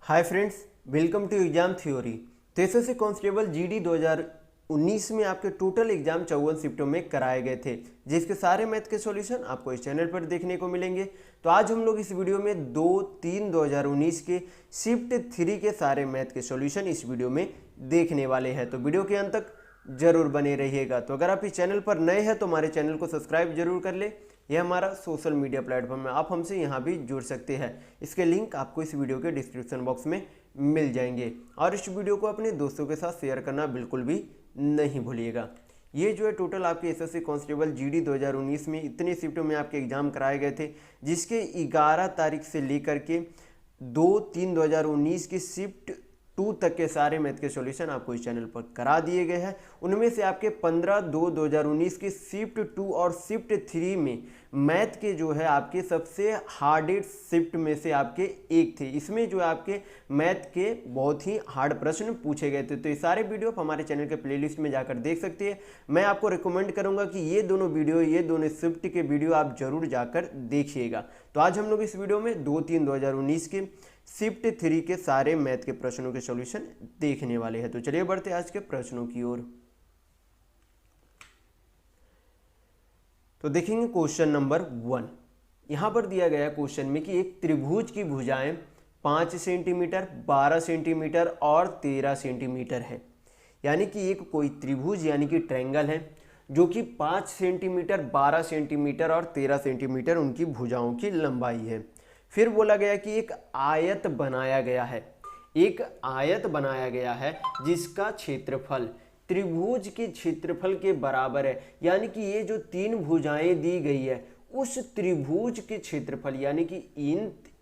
Hi friends, welcome to exam theory. तो SSC constable GD 2019 में आपके टोटल एग्जाम 54 शिफ्टों में कराए गए थे, जिसके सारे मैथ के सॉल्यूशन आपको इस चैनल पर देखने को मिलेंगे। तो आज हम लोग इस वीडियो में 2-3-2019 के शिफ्ट 3 के सारे मैथ के सॉल्यूशन इस वीडियो में देखने वाले हैं। तो वीडियो के अंत तक जरूर बने रहिएगा। तो अगर आप इस चैनल पर नए हैं तो हमारे चैनल को सब्सक्राइब जरूर कर ले। यह हमारा सोशल मीडिया प्लेटफॉर्म है, आप हमसे यहाँ भी जुड़ सकते हैं। इसके लिंक आपको इस वीडियो के डिस्क्रिप्शन बॉक्स में मिल जाएंगे। और इस वीडियो को अपने दोस्तों के साथ शेयर करना बिल्कुल भी नहीं भूलिएगा। ये जो है टोटल आपके एसएससी कांस्टेबल जीडी 2019 में इतने शिफ्टों में आपके एग्जाम कराए गए थे, जिसके 11 तारीख से लेकर के 2-3-2019 की शिफ्ट 2 तक के सारे मैथ के सॉल्यूशन आपको इस चैनल पर करा दिए गए हैं। उनमें से आपके 15-2-2019 की शिफ्ट 2 और शिफ्ट 3 में मैथ के जो है आपके सबसे हार्डेस्ट शिफ्ट में से आपके एक थे। इसमें जो है आपके मैथ के बहुत ही हार्ड प्रश्न पूछे गए थे। तो ये सारे वीडियो आप हमारे चैनल के प्लेलिस्ट में जाकर देख सकते हैं। मैं आपको रिकमेंड करूंगा कि ये दोनों शिफ्ट के वीडियो आप जरूर जाकर देखिएगा। तो आज हम लोग इस वीडियो में 2-3-2019 के शिफ्ट 3 के सारे मैथ के प्रश्नों के सॉल्यूशन देखने वाले हैं। तो चलिए बढ़ते आज के प्रश्नों की ओर। तो देखेंगे क्वेश्चन नंबर 1। यहां पर दिया गया क्वेश्चन में कि एक त्रिभुज की भुजाएं 5 सेंटीमीटर, 12 सेंटीमीटर और 13 सेंटीमीटर है। यानी कि एक कोई त्रिभुज यानी कि ट्रायंगल है जो कि 5 सेंटीमीटर, 12 सेंटीमीटर और 13 सेंटीमीटर उनकी भुजाओं की लंबाई है। फिर बोला गया कि एक आयत बनाया गया है, एक आयत बनाया गया है जिसका क्षेत्रफल त्रिभुज के क्षेत्रफल के बराबर है। यानी कि ये जो 3 भुजाएं दी गई है उस त्रिभुज के क्षेत्रफल, यानी कि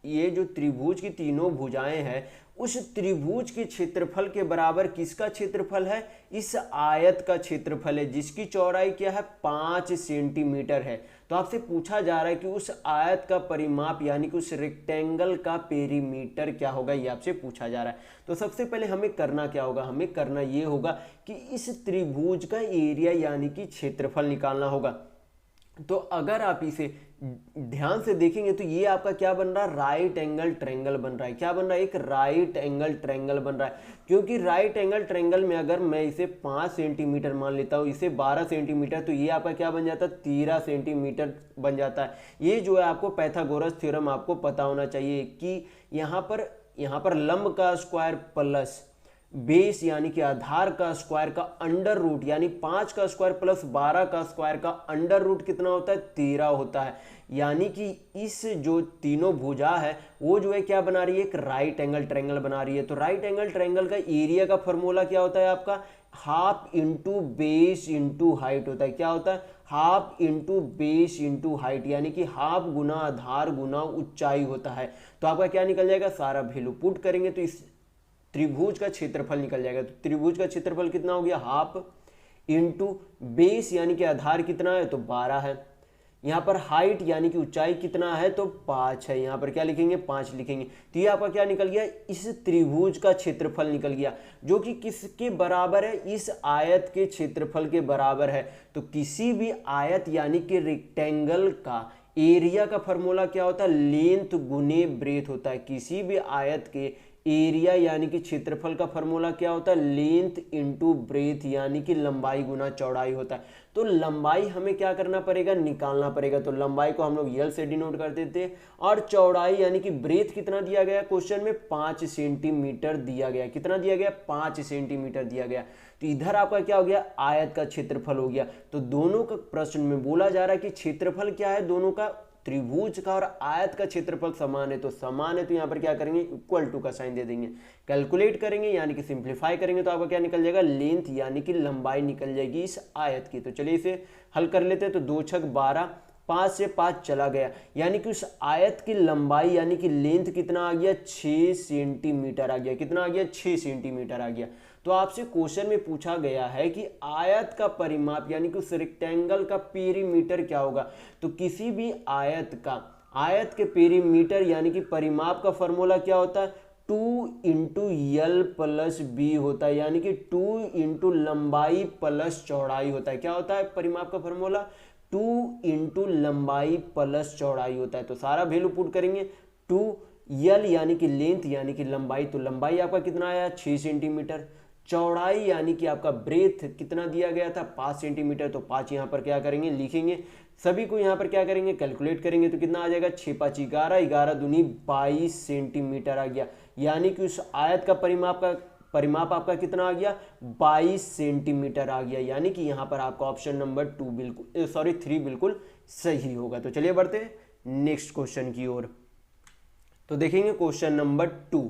ये जो त्रिभुज की तीनों भुजाएं हैं उस त्रिभुज के क्षेत्रफल के बराबर किसका क्षेत्रफल है? इस आयत का क्षेत्रफल है, जिसकी चौड़ाई क्या है? 5 सेंटीमीटर है। तो आपसे पूछा जा रहा है कि उस आयत का परिमाप यानी कि उस रेक्टेंगल का पेरीमीटर क्या होगा, ये आपसे पूछा जा रहा है। तो सबसे पहले हमें करना क्या होगा? हमें करना ये होगा कि इस त्रिभुज का एरिया यानी कि क्षेत्रफल निकालना होगा। तो अगर आप इसे ध्यान से देखेंगे तो ये आपका क्या बन रहा है? राइट एंगल ट्रायंगल बन रहा है। क्या बन रहा है? एक राइट एंगल ट्रायंगल बन रहा है। क्योंकि राइट एंगल ट्रायंगल में अगर मैं इसे 5 सेंटीमीटर मान लेता हूँ, इसे 12 सेंटीमीटर, तो ये आपका क्या बन जाता है? 13 सेंटीमीटर बन जाता है। ये जो है आपको पाइथागोरस थ्योरम आपको पता होना चाहिए कि यहाँ पर लंब का स्क्वायर प्लस बेस यानी कि आधार का स्क्वायर का अंडर रूट, यानी 5 का स्क्वायर प्लस 12 का स्क्वायर का अंडर रूट कितना होता है? 13 होता है। यानी कि इस जो तीनों भुजा है वो जो है क्या बना रही है? एक राइट एंगल ट्रायंगल बना रही है। तो राइट एंगल ट्रायंगल का एरिया का फॉर्मूला क्या होता है आपका? Half into base into height होता है। क्या होता है? Half into base into height, यानी कि हाफ गुना आधार गुना ऊंचाई होता है। तो आपका क्या निकल जाएगा? सारा वैल्यू पुट करेंगे तो इस त्रिभुज का क्षेत्रफल निकल जाएगा। तो त्रिभुज का क्षेत्रफल कितना हो गया? हाफ इंटू बेस यानी कि आधार कितना है? तो 12 है। यहां पर हाइट यानी कि ऊंचाई कितना है? तो 5 है। यहां पर क्या लिखेंगे? 5 लिखेंगे। तो ये आपका क्या निकल गया? इस त्रिभुज का क्षेत्रफल निकल गया, जो कि किसके बराबर है? इस आयत के क्षेत्रफल के बराबर है। तो किसी भी आयत यानी कि रेक्टेंगल का एरिया का फॉर्मूला क्या होता है? लेंथ गुने ब्रेथ होता है। किसी भी आयत के एरिया यानी कि क्षेत्रफल का फॉर्मूला क्या होता है? लेंथ इंटू ब्रेथ, यानी कि लंबाई गुना चौड़ाई होता है। तो लंबाई हमें क्या करना पड़ेगा? निकालना पड़ेगा। तो लंबाई को हम लोग यल से डिनोट कर देते हैं, और चौड़ाई यानी कि ब्रेथ कितना दिया गया क्वेश्चन में? 5 सेंटीमीटर दिया गया। कितना दिया गया? 5 सेंटीमीटर दिया गया। तो इधर आपका क्या हो गया? आयत का क्षेत्रफल हो गया। तो दोनों का प्रश्न में बोला जा रहा है कि क्षेत्रफल क्या है दोनों का? त्रिभुज का और आयत का क्षेत्रफल समान है। तो समान है तो यहाँ पर क्या करेंगे? इक्वल टू का साइन दे देंगे। कैलकुलेट करेंगे यानी कि सिंप्लीफाई करेंगे तो आपका क्या निकल जाएगा? लेंथ यानी कि लंबाई निकल जाएगी इस आयत की। तो चलिए इसे हल कर लेते हैं। तो 2 छक 12, 5 से 5 चला गया, यानी कि उस आयत की लंबाई यानी कि लेंथ कितना आ गया? 6 सेंटीमीटर आ गया। कितना आ गया? 6 सेंटीमीटर आ गया। तो आपसे क्वेश्चन में पूछा गया है कि आयत का परिमाप यानी कि उस रेक्टेंगल का पेरीमीटर क्या होगा? तो किसी भी आयत के पेरीमीटर यानी कि परिमाप का फॉर्मूला क्या होता है? 2 इंटू यल प्लस बी होता है, यानी कि 2 इंटू लंबाई प्लस चौड़ाई होता है। क्या होता है परिमाप का फॉर्मूला? 2 इंटू लंबाई प्लस चौड़ाई होता है। तो सारा वैल्यू पुट करेंगे। 2 यल यानी कि लेंथ यानी कि लंबाई, तो लंबाई आपका कितना आया 6 सेंटीमीटर। चौड़ाई यानी कि आपका ब्रेथ कितना दिया गया था 5 सेंटीमीटर, तो 5 यहाँ पर क्या करेंगे लिखेंगे, सभी को यहाँ पर क्या करेंगे कैलकुलेट करेंगे, तो कितना आ जाएगा 6 5 11, 11 दूनी 22 सेंटीमीटर आ गया। यानी कि उस आयत का परिमाप आपका कितना आ गया 22 सेंटीमीटर आ गया। यानी कि यहाँ पर आपका ऑप्शन नंबर 3 बिल्कुल सही होगा। तो चलिए बढ़ते हैं नेक्स्ट क्वेश्चन की ओर। तो देखेंगे क्वेश्चन नंबर 2।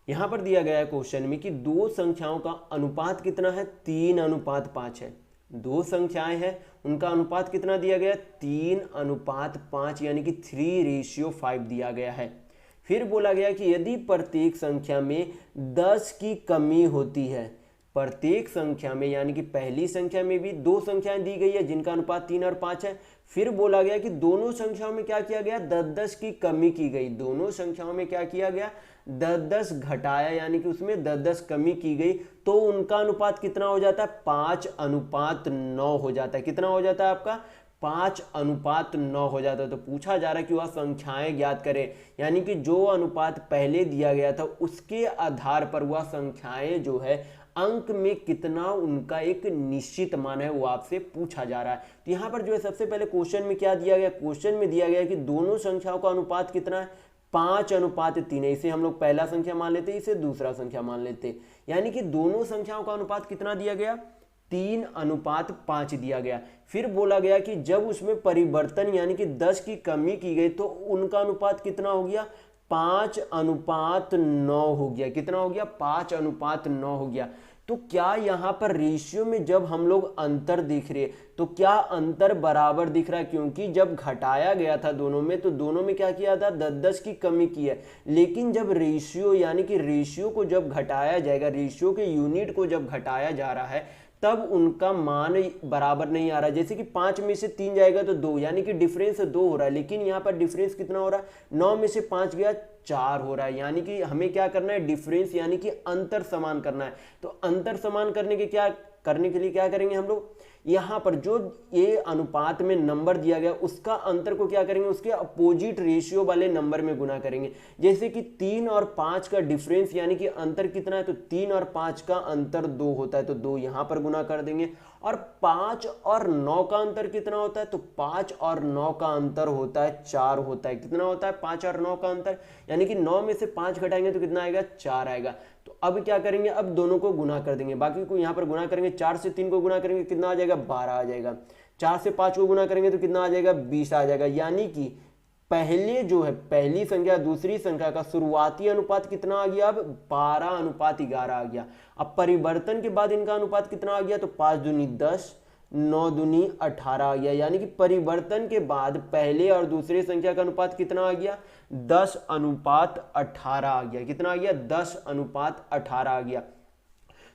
यहां पर दिया गया है क्वेश्चन में कि दो संख्याओं का अनुपात कितना है 3:5 है। दो संख्याएं हैं उनका अनुपात कितना दिया गया 3:5 यानी कि 3:5 दिया गया है। फिर बोला गया कि यदि प्रत्येक संख्या में 10 की कमी होती है, प्रत्येक संख्या में यानी कि पहली संख्या में भी दो संख्याएं दी गई है जिनका अनुपात 3 और 5 है। फिर बोला गया कि दोनों संख्याओं में क्या किया गया 10-10 की कमी की गई, दोनों संख्याओं में क्या किया गया 10-10 घटाया यानी कि उसमें 10-10 कमी की गई, तो उनका अनुपात कितना हो जाता है 5:9 हो जाता है। कितना हो जाता है आपका 5:9 हो जाता है। तो पूछा जा रहा है कि वह संख्याएं ज्ञात करें, यानी कि जो अनुपात पहले दिया गया था उसके आधार पर वह संख्याएं जो है अंक में कितना उनका एक निश्चित मान है वो आपसे पूछा जा रहा है। तो यहाँ पर जो है सबसे पहले क्वेश्चन में क्या दिया गया, क्वेश्चन में दिया गया कि दोनों संख्याओं का अनुपात कितना है 5:3 है। इसे हम लोग पहला संख्या मान लेते, इसे दूसरा संख्या मान लेते, यानी कि दोनों संख्याओं का अनुपात कितना दिया गया 3:5 दिया गया। फिर बोला गया कि जब उसमें परिवर्तन यानी कि 10 की कमी की गई तो उनका अनुपात कितना हो गया 5:9 हो गया। कितना हो गया 5:9 हो गया। तो क्या यहां पर रेशियो में जब हम लोग अंतर दिख रहे तो क्या अंतर बराबर दिख रहा है, क्योंकि जब घटाया गया था दोनों में तो दोनों में क्या किया था 10-10 की कमी की है, लेकिन जब रेशियो यानी कि रेशियो को जब घटाया जाएगा, रेशियो के यूनिट को जब घटाया जा रहा है तब उनका मान बराबर नहीं आ रहा। जैसे कि 5 में से 3 जाएगा तो 2, यानी कि डिफरेंस 2 हो रहा है, लेकिन यहाँ पर डिफरेंस कितना हो रहा है 9 में से 5 गया 4 हो रहा है। यानी कि हमें क्या करना है डिफरेंस यानी कि अंतर समान करना है। तो अंतर समान करने के लिए क्या करेंगे हम लोग, यहाँ पर जो ये अनुपात में नंबर दिया गया उसका अंतर को क्या करेंगे उसके अपोजिट रेशियो वाले नंबर में गुना करेंगे। जैसे कि 3 और 5 का डिफरेंस यानी कि अंतर कितना है, तो 3 और 5 का अंतर 2 होता है, तो 2 यहाँ पर गुना कर देंगे। और 5 और 9 का अंतर कितना होता है, तो 5 और 9 का अंतर होता है 4 होता है। कितना होता है 5 और 9 का अंतर, यानी कि 9 में से 5 घटाएंगे तो कितना आएगा 4 आएगा। तो अब क्या करेंगे, अब दोनों को गुना कर देंगे, बाकी को यहाँ पर गुना करेंगे, 4 से 3 को गुना करेंगे कितना आ जाएगा 12 आ जाएगा, 4 से 5 को गुना करेंगे तो कितना आ जाएगा 20 आ जाएगा। यानी कि पहले जो है पहली संख्या दूसरी संख्या का शुरुआती अनुपात कितना आ गया, अब 12:11 आ गया। अब परिवर्तन के बाद इनका अनुपात कितना आ गया, तो 5 दूनी 10, 9 दूनी 18 आ गया। यानी कि परिवर्तन के बाद पहले और दूसरे संख्या का अनुपात कितना आ गया 10:18 आ गया। कितना आ गया 10:18 आ गया।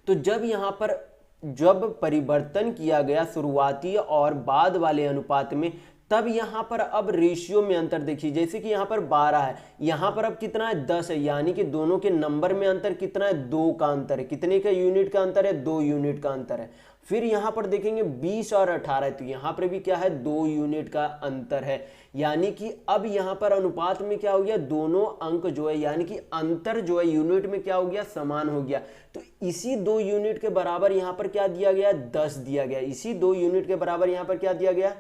तो जब यहाँ पर जब परिवर्तन किया गया शुरुआती और बाद वाले अनुपात में, तब यहां पर अब रेशियो में अंतर देखिए, जैसे कि यहां पर 12 है, यहां पर अब कितना है 10 है, यानी कि दोनों के नंबर में अंतर कितना है 2 का अंतर है। कितने का यूनिट का अंतर है 2 यूनिट का अंतर है। फिर यहां पर देखेंगे 20 और 18 है, तो यहां पर भी क्या है 2 यूनिट का अंतर है। यानी कि अब यहां पर अनुपात में क्या हो गया, दोनों अंक जो है यानी कि अंतर जो है यूनिट में क्या हो गया समान हो गया। तो इसी 2 यूनिट के बराबर यहां पर क्या दिया गया 10 दिया गया। इसी 2 यूनिट के बराबर यहां पर क्या दिया गया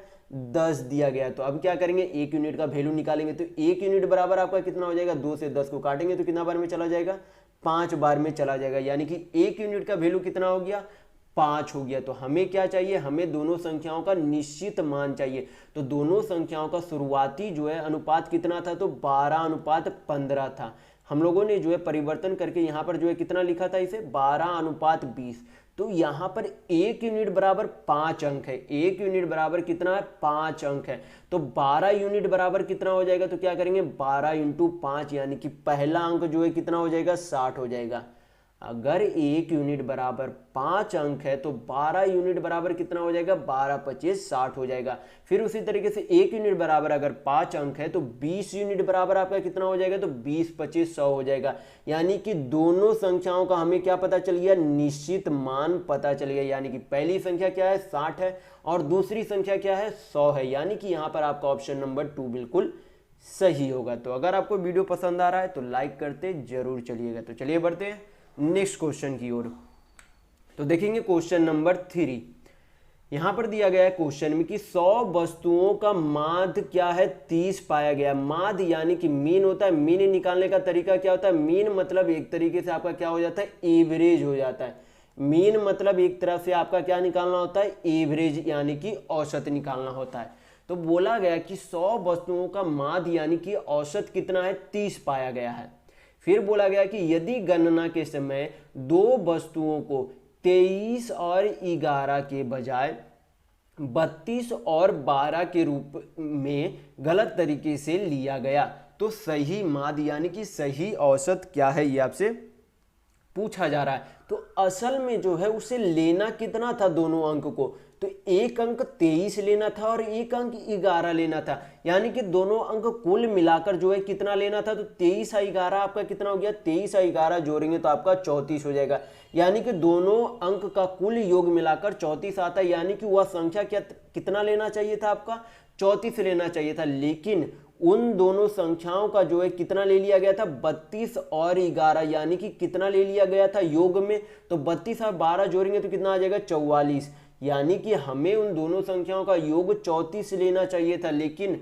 10 दिया गया। तो अब क्या करेंगे 1 यूनिट का वैल्यू निकालेंगे, तो 1 यूनिट बराबर आपका कितना हो जाएगा 2 से 10 को काटेंगे तो कितना बार में चला जाएगा 5 बार में चला जाएगा। यानी कि 1 यूनिट का वैल्यू कितना हो गया 5 हो गया। तो हमें क्या चाहिए, हमें दोनों संख्याओं का निश्चित मान चाहिए। तो दोनों संख्याओं का शुरुआती जो है अनुपात कितना था, तो 12:15 था। हम लोगों ने जो है परिवर्तन करके यहाँ पर जो है कितना लिखा था इसे 12:20। तो यहाँ पर 1 यूनिट बराबर 5 अंक है। 1 यूनिट बराबर कितना है 5 अंक है। तो 12 यूनिट बराबर कितना हो जाएगा, तो क्या करेंगे 12 × 5 यानी कि पहला अंक जो है कितना हो जाएगा 60 हो जाएगा। अगर 1 यूनिट बराबर 5 अंक है तो 12 यूनिट बराबर कितना हो जाएगा 12 × 25 60 हो जाएगा। फिर उसी तरीके से 1 यूनिट बराबर अगर 5 अंक है तो 20 यूनिट बराबर आपका कितना हो जाएगा, तो 20 × 25 100 हो जाएगा। यानी कि दोनों संख्याओं का हमें क्या पता चल गया, निश्चित मान पता चल गया। यानी कि पहली संख्या क्या है 60 है और दूसरी संख्या क्या है 100 है। यानी कि यहाँ पर आपका ऑप्शन नंबर 2 बिल्कुल सही होगा। तो अगर आपको वीडियो पसंद आ रहा है तो लाइक करते जरूर चलिएगा। तो चलिए बढ़ते हैं नेक्स्ट क्वेश्चन की ओर। तो देखेंगे क्वेश्चन नंबर 3। यहां पर दिया गया है क्वेश्चन में कि 100 वस्तुओं का माध्य क्या है 30 पाया गया। माध्य यानी कि मीन होता है। मीन निकालने का तरीका क्या होता है? मीन मतलब एक तरीके से आपका क्या हो जाता है? एवरेज हो जाता है। मीन मतलब एक तरह से आपका क्या निकालना होता है? एवरेज यानी कि औसत निकालना होता है। तो बोला गया कि 100 वस्तुओं का माध्य यानी कि औसत कितना है? 30 पाया गया है। फिर बोला गया कि यदि गणना के समय दो वस्तुओं को 23 और 11 के बजाय 32 और 12 के रूप में गलत तरीके से लिया गया तो सही माध्य यानी कि सही औसत क्या है, ये आपसे पूछा जा रहा है। तो असल में जो है उसे लेना कितना था दोनों अंक को? तो एक अंक 23 लेना था और एक अंक 11 लेना था। यानी कि दोनों अंक कुल मिलाकर जो है कितना लेना था? तो 23 और 11 आपका कितना हो गया? 23 और 11 जोड़ेंगे तो आपका 34 हो जाएगा। यानी कि दोनों अंक का कुल योग मिलाकर 34 आता है। यानी कि वह संख्या क्या कितना लेना चाहिए था? आपका 34 लेना चाहिए था। लेकिन उन दोनों संख्याओं का जो है कितना ले लिया गया था? 32 और 11। यानी कि कितना ले लिया गया था योग में? तो 32 और 12 जोड़ेंगे तो कितना आ जाएगा? 44। यानी कि हमें उन दोनों संख्याओं का योग 34 लेना चाहिए था, लेकिन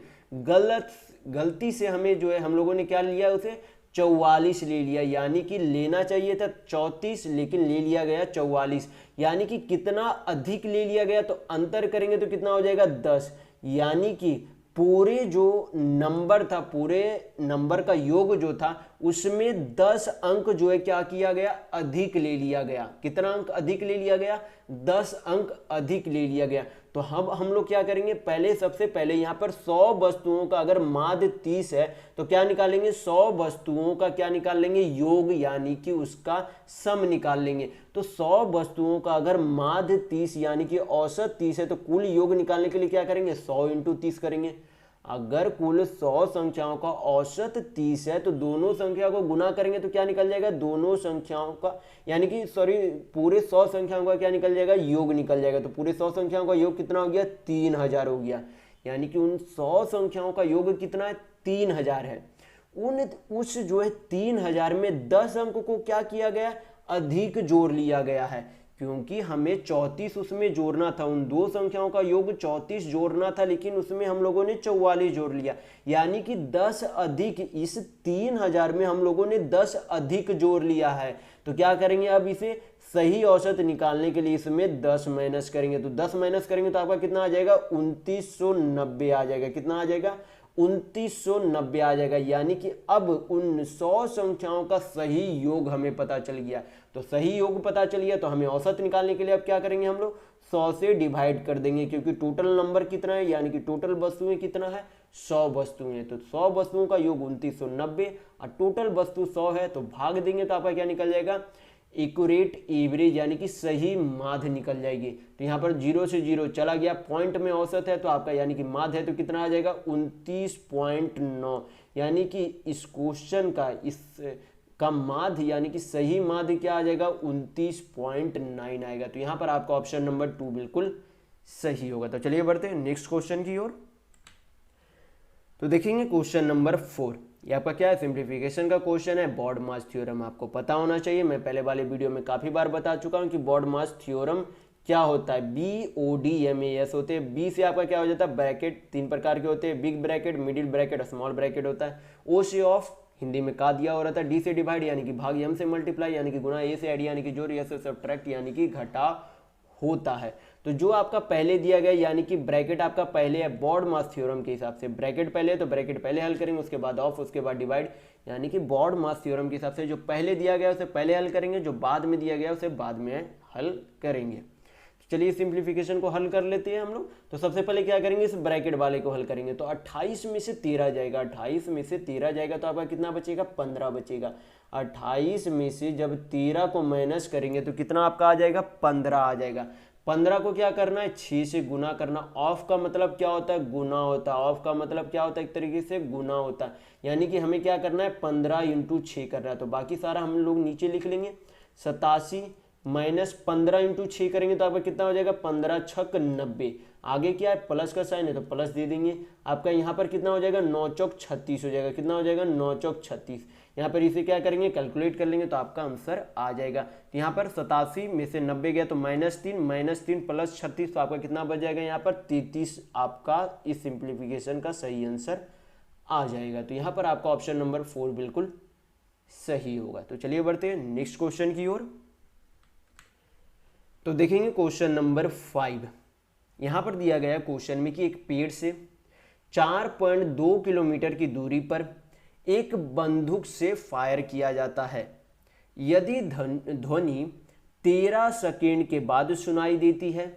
गलती से हमें जो है हम लोगों ने क्या लिया? उसे 44 ले लिया। यानी कि लेना चाहिए था 34 लेकिन ले लिया गया 44। यानी कि कितना अधिक ले लिया गया? तो अंतर करेंगे तो कितना हो जाएगा? 10। यानी कि पूरे जो नंबर था, पूरे नंबर का योग जो था उसमें 10 अंक जो है क्या किया गया? अधिक ले लिया गया। कितना अंक अधिक ले लिया गया? 10 अंक अधिक ले लिया गया। तो हम लोग क्या करेंगे? पहले सबसे पहले यहां पर 100 वस्तुओं का अगर माध्य 30 है तो क्या निकालेंगे? 100 वस्तुओं का क्या निकाल लेंगे? योग यानी कि उसका सम निकाल लेंगे। तो 100 वस्तुओं का अगर माध्य 30 यानी कि औसत 30 है तो कुल योग निकालने के लिए क्या करेंगे? 100 × 30 करेंगे। अगर कुल 100 संख्याओं का औसत 30 है तो दोनों संख्या को गुना करेंगे तो क्या निकल जाएगा? दोनों संख्याओं का यानी कि पूरे 100 संख्याओं का क्या निकल जाएगा? योग निकल जाएगा। तो पूरे 100 संख्याओं का योग कितना हो गया? 3000 हो गया। यानी कि उन 100 संख्याओं का योग कितना है? 3000 है। उस जो है 3000 में 10 अंक को क्या किया गया? अधिक जोड़ लिया गया है, क्योंकि हमें 34 उसमें जोड़ना था। उन दो संख्याओं का योग 34 जोड़ना था, लेकिन उसमें हम लोगों ने 44 जोड़ लिया। यानी कि 10 अधिक, इस 3000 में हम लोगों ने 10 अधिक जोड़ लिया है। तो क्या करेंगे? अब इसे सही औसत निकालने के लिए इसमें 10 माइनस करेंगे। तो 10 माइनस करेंगे तो आपका कितना आ जाएगा? 2990 आ जाएगा। कितना आ जाएगा? 2990 आ जाएगा। यानी कि अब उन 100 संख्याओं का सही योग हमें पता चल गया। तो सही योग पता चल गया तो हमें औसत निकालने के लिए अब क्या करेंगे? हम लोग 100 से डिवाइड कर देंगे, क्योंकि टोटल नंबर कितना है? यानी कि टोटल वस्तुएं कितना है? 100 वस्तुएं। तो 100 वस्तुओं का योग 2990 और टोटल वस्तु 100 है तो भाग देंगे तो आपका क्या निकल जाएगा? एक्यूरेट एवरेज यानी कि सही माध्य निकल जाएगी। तो यहाँ पर 0 से 0 चला गया, पॉइंट में औसत है तो आपका यानी कि माध्य है तो कितना आ जाएगा? 29.9। यानी कि इस क्वेश्चन का माध्य यानी कि सही माध्य क्या आ जाएगा? 29.9 आएगा। तो यहाँ पर आपका ऑप्शन नंबर 2 बिल्कुल सही होगा। तो चलिए बढ़ते हैं नेक्स्ट क्वेश्चन की ओर। तो देखेंगे क्वेश्चन नंबर 4। ये आपका क्या है? सिंप्लीफिकेशन का क्वेश्चन है। बॉड मास थ्योरम आपको पता होना चाहिए। मैं पहले वाले वीडियो में काफी बार बता चुका हूं कि बॉड मास थ्योरम क्या होता है। BODMAS होते हैं। बी से आपका क्या हो जाता है? ब्रैकेट 3 प्रकार के होते हैं, बिग ब्रैकेट, मिडिल ब्रैकेट और स्मॉल ब्रैकेट होता है। ओ से ऑफ, हिंदी में का दिया हो रहा था। डी से डिवाइड यानी कि भाग, एम से मल्टीप्लाई यानी कि गुणा, ए से ऐड यानी कि जोड़, एस से सब्ट्रैक्ट यानी कि घटा होता है। तो जो आपका पहले दिया गया यानी कि ब्रैकेट आपका पहले है बॉड मास थ्योरम के हिसाब से, ब्रैकेट पहले है तो ब्रैकेट पहले हल करेंगे, उसके बाद ऑफ, उसके बाद डिवाइड, यानी कि बॉड मास थ्योरम के हिसाब से जो पहले दिया गया उसे पहले हल करेंगे, जो बाद में दिया गया उसे बाद में हल करेंगे। चलिए सिंप्लीफिकेशन को हल कर लेते हैं हम लोग। तो सबसे पहले क्या करेंगे? इस ब्रैकेट वाले को हल करेंगे। तो 28 में से 13 जाएगा, 28 में से 13 जाएगा तो आपका कितना बचेगा? 15 बचेगा। 28 में से जब 13 को माइनस करेंगे तो कितना आपका आ जाएगा? 15 आ जाएगा। 15 को क्या करना है? 6 से गुना करना। ऑफ का मतलब क्या होता है? गुना होता है। ऑफ का मतलब क्या होता है? एक तरीके से गुना होता है। यानी कि हमें क्या करना है? 15 × 6 करना है। तो बाकी सारा हम लोग नीचे लिख लेंगे। 87 -15 इंटू 6 करेंगे तो आपका कितना हो जाएगा, 15 छक 90। आगे क्या है, प्लस का साइन है तो प्लस दे देंगे। आपका यहाँ पर कितना हो जाएगा, 9 चौक 36 हो जाएगा। कितना हो जाएगा, 9 चौक 36। यहाँ पर इसे क्या करेंगे, कैलकुलेट कर लेंगे तो आपका आंसर आ जाएगा। तो यहाँ पर 87 में से 90 गया तो -3 प्लस 36 तो आपका कितना बच जाएगा, यहाँ पर 33 आपका इस सिंप्लीफिकेशन का सही आंसर आ जाएगा। तो यहाँ पर आपका ऑप्शन नंबर 4 बिल्कुल सही होगा। तो चलिए बढ़ते हैं नेक्स्ट क्वेश्चन की ओर। तो देखेंगे क्वेश्चन नंबर 5। यहां पर दिया गया क्वेश्चन में कि एक पेड़ से 4.2 किलोमीटर की दूरी पर एक बंदूक से फायर किया जाता है। यदि ध्वनि 13 सेकेंड के बाद सुनाई देती है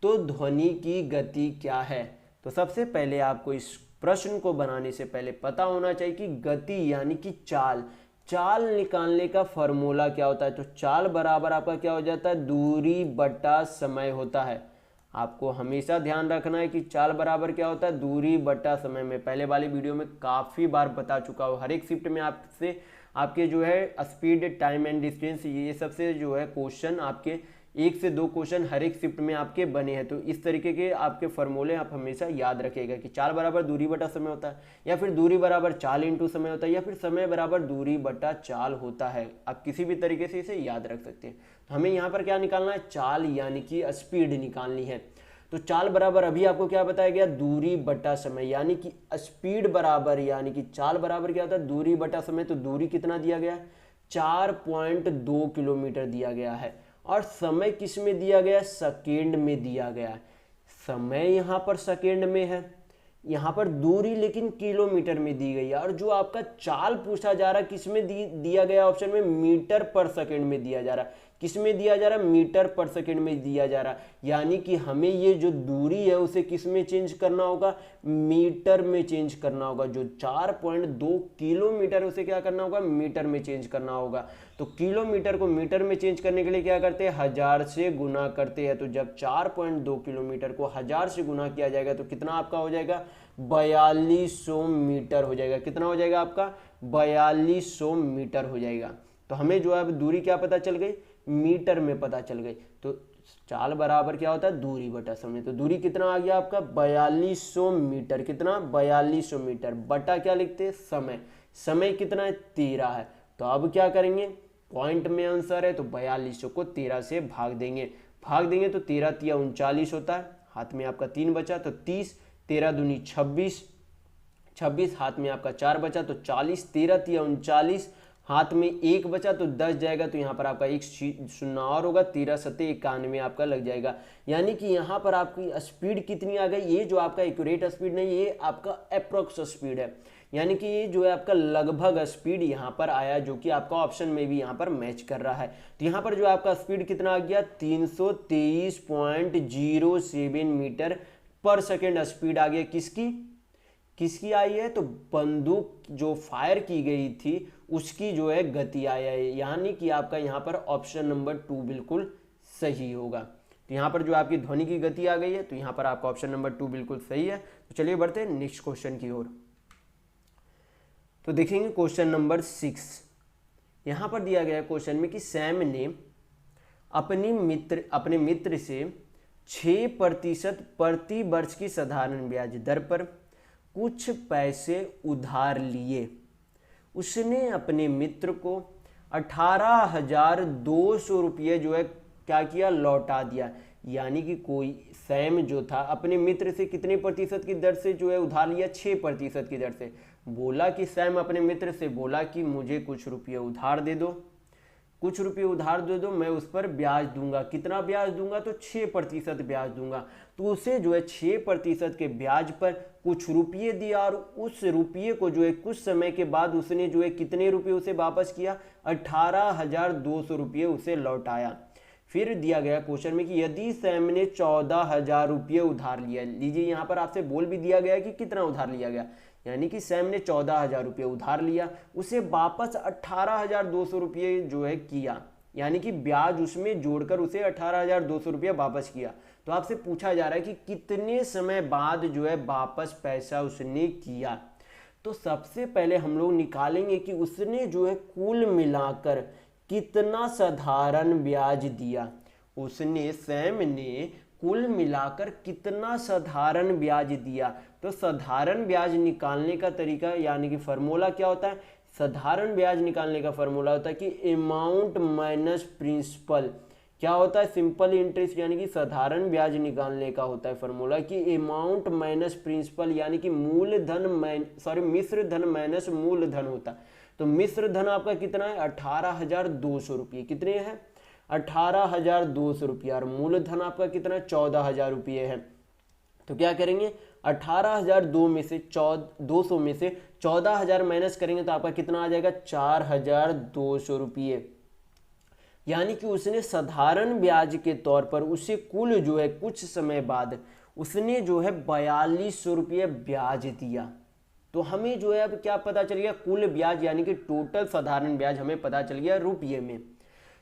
तो ध्वनि की गति क्या है। तो सबसे पहले आपको इस प्रश्न को बनाने से पहले पता होना चाहिए कि गति यानी कि चाल निकालने का फॉर्मूला क्या होता है। तो चाल बराबर आपका क्या हो जाता है, दूरी बटा समय होता है। आपको हमेशा ध्यान रखना है कि चाल बराबर क्या होता है, दूरी बटा समय। में पहले वाली वीडियो में काफ़ी बार बता चुका हूँ। हर एक शिफ्ट में आपसे आपके जो है स्पीड, टाइम एंड डिस्टेंस, ये सबसे जो है क्वेश्चन आपके 1 से 2 क्वेश्चन हर एक शिफ्ट में आपके बने हैं। तो इस तरीके के आपके फॉर्मूले आप हमेशा याद रखिएगा कि चाल बराबर दूरी बटा समय होता है, या फिर दूरी बराबर चाल इंटू समय होता है, या फिर समय बराबर दूरी बटा चाल होता है। आप किसी भी तरीके से इसे याद रख सकते हैं। तो हमें यहाँ पर क्या निकालना है, चाल यानी कि स्पीड निकालनी है। तो चाल बराबर अभी आपको क्या बताया गया, दूरी बटा समय, यानी कि स्पीड बराबर यानी कि चाल बराबर क्या होता है, दूरी बटा समय। तो दूरी कितना दिया गया, 4.2 किलोमीटर दिया गया है, और समय किस में दिया गया, सेकेंड में दिया गया है। समय यहाँ पर सेकेंड में है, यहाँ पर दूरी लेकिन किलोमीटर में दी गई है। और जो आपका चाल पूछा जा रहा है किस में दिया गया ऑप्शन में, मीटर पर सेकेंड में दिया जा रहा है। किस में दिया जा रहा है, मीटर पर सेकेंड में दिया जा रहा है। यानी कि हमें ये जो दूरी है उसे किस में चेंज करना होगा, मीटर में चेंज करना होगा। जो 4.2 किलोमीटर उसे क्या करना होगा, मीटर में चेंज करना होगा। तो किलोमीटर को मीटर में चेंज करने के लिए क्या करते हैं, 1000 से गुना करते हैं। तो जब 4.2 किलोमीटर को 1000 से गुना किया जाएगा तो कितना आपका हो जाएगा, 4200 मीटर हो जाएगा। कितना हो जाएगा आपका, 4200 मीटर हो जाएगा। तो हमें जो है दूरी क्या पता चल गई, मीटर में पता चल गई। तो चाल बराबर क्या होता है, दूरी बटा समय। तो दूरी कितना आ गया आपका, 4200 मीटर। कितना, 4200 मीटर। बटा क्या लिखते हैं, समय। समय कितना है, 13 है। तो अब क्या करेंगे, पॉइंट में आंसर है तो 4200 को 13 से भाग देंगे। तो 13 तिया 39 होता है। हाथ में आपका 3 बचा तो 30, 13 दूनी 26, हाथ में आपका 4 बचा तो 40, 13 तिया 39, हाथ में 1 बचा तो 10 जाएगा। तो यहाँ पर आपका 1 शून्य और होगा, 13 सत्ते 91 आपका लग जाएगा। यानी कि यहाँ पर आपकी स्पीड कितनी आ गई, ये जो आपका एक्यूरेट स्पीड नहीं, ये आपका अप्रोक्स स्पीड है। यानी कि ये जो है आपका लगभग स्पीड यहाँ पर आया, जो कि आपका ऑप्शन में भी यहाँ पर मैच कर रहा है। तो यहाँ पर जो आपका स्पीड कितना आ गया, 323.07 मीटर पर सेकेंड स्पीड आ गया। किसकी आई है, तो बंदूक जो फायर की गई थी उसकी जो है गति आया है। यानी कि आपका यहाँ पर ऑप्शन नंबर 2 बिल्कुल सही होगा। तो यहाँ पर जो आपकी ध्वनि की गति आ गई है, तो यहाँ पर आपका ऑप्शन नंबर 2 बिल्कुल सही है। तो चलिए बढ़ते हैं नेक्स्ट क्वेश्चन की ओर। तो देखेंगे क्वेश्चन नंबर 6। यहाँ पर दिया गया क्वेश्चन में कि सैम ने अपने मित्र से 6% प्रति वर्ष की साधारण ब्याज दर पर कुछ पैसे उधार लिए। उसने अपने मित्र को 18,200 रुपये जो है क्या किया, लौटा दिया। यानी कि कोई सैम जो था अपने मित्र से कितने प्रतिशत की दर से जो है उधार लिया, 6% की दर से। बोला कि सैम अपने मित्र से बोला कि मुझे कुछ रुपये उधार दे दो, मैं उस पर ब्याज दूंगा। कितना ब्याज दूंगा, तो 6% ब्याज दूंगा। तो उसे जो है 6% के ब्याज पर कुछ रुपये दिया, और उस रुपये को जो है कुछ समय के बाद उसने जो है कितने रुपये उसे वापस किया, 18,200 रुपये उसे लौटाया। फिर दिया गया क्वेश्चन में कि यदि सैम ने 14,000 रुपये उधार लिया, लीजिए यहाँ पर आपसे बोल भी दिया गया कि कितना उधार लिया गया, यानी कि सैम ने 14,000 रुपये उधार लिया, उसे वापस 18,200 रुपये जो है किया, यानी कि ब्याज उसमें जोड़कर उसे 18,200 रुपये वापस किया। तो आपसे पूछा जा रहा है कि कितने समय बाद जो है वापस पैसा उसने किया। तो सबसे पहले हम लोग निकालेंगे कि उसने जो है कुल मिलाकर कितना साधारण ब्याज दिया। उसने सैम ने कुल मिलाकर कितना साधारण ब्याज दिया। तो साधारण ब्याज निकालने का तरीका यानी कि फॉर्मूला क्या होता है, साधारण ब्याज निकालने का फॉर्मूला होता है कि अमाउंट माइनस प्रिंसिपल। क्या होता है, सिंपल इंटरेस्ट यानी कि साधारण ब्याज निकालने का होता है फॉर्मूला कि अमाउंट माइनस प्रिंसिपल यानी कि मिश्र धन माइनस मूलधन होता है। तो मिश्र धन आपका कितना है, 18,200 रुपये। कितने हैं, 18,200 रुपये। और मूलधन आपका कितना, 14,000 रुपये है। तो क्या करेंगे, 18,002 में से 200 में से 14,000 माइनस करेंगे तो आपका कितना आ जाएगा, 4,200 रुपये। यानी कि उसने साधारण ब्याज के तौर पर उसे कुल जो है कुछ समय बाद उसने जो है 4,200 रुपये ब्याज दिया। तो हमें जो है अब क्या पता चल गया, कुल ब्याज यानी कि टोटल साधारण ब्याज हमें पता चल गया रुपये में।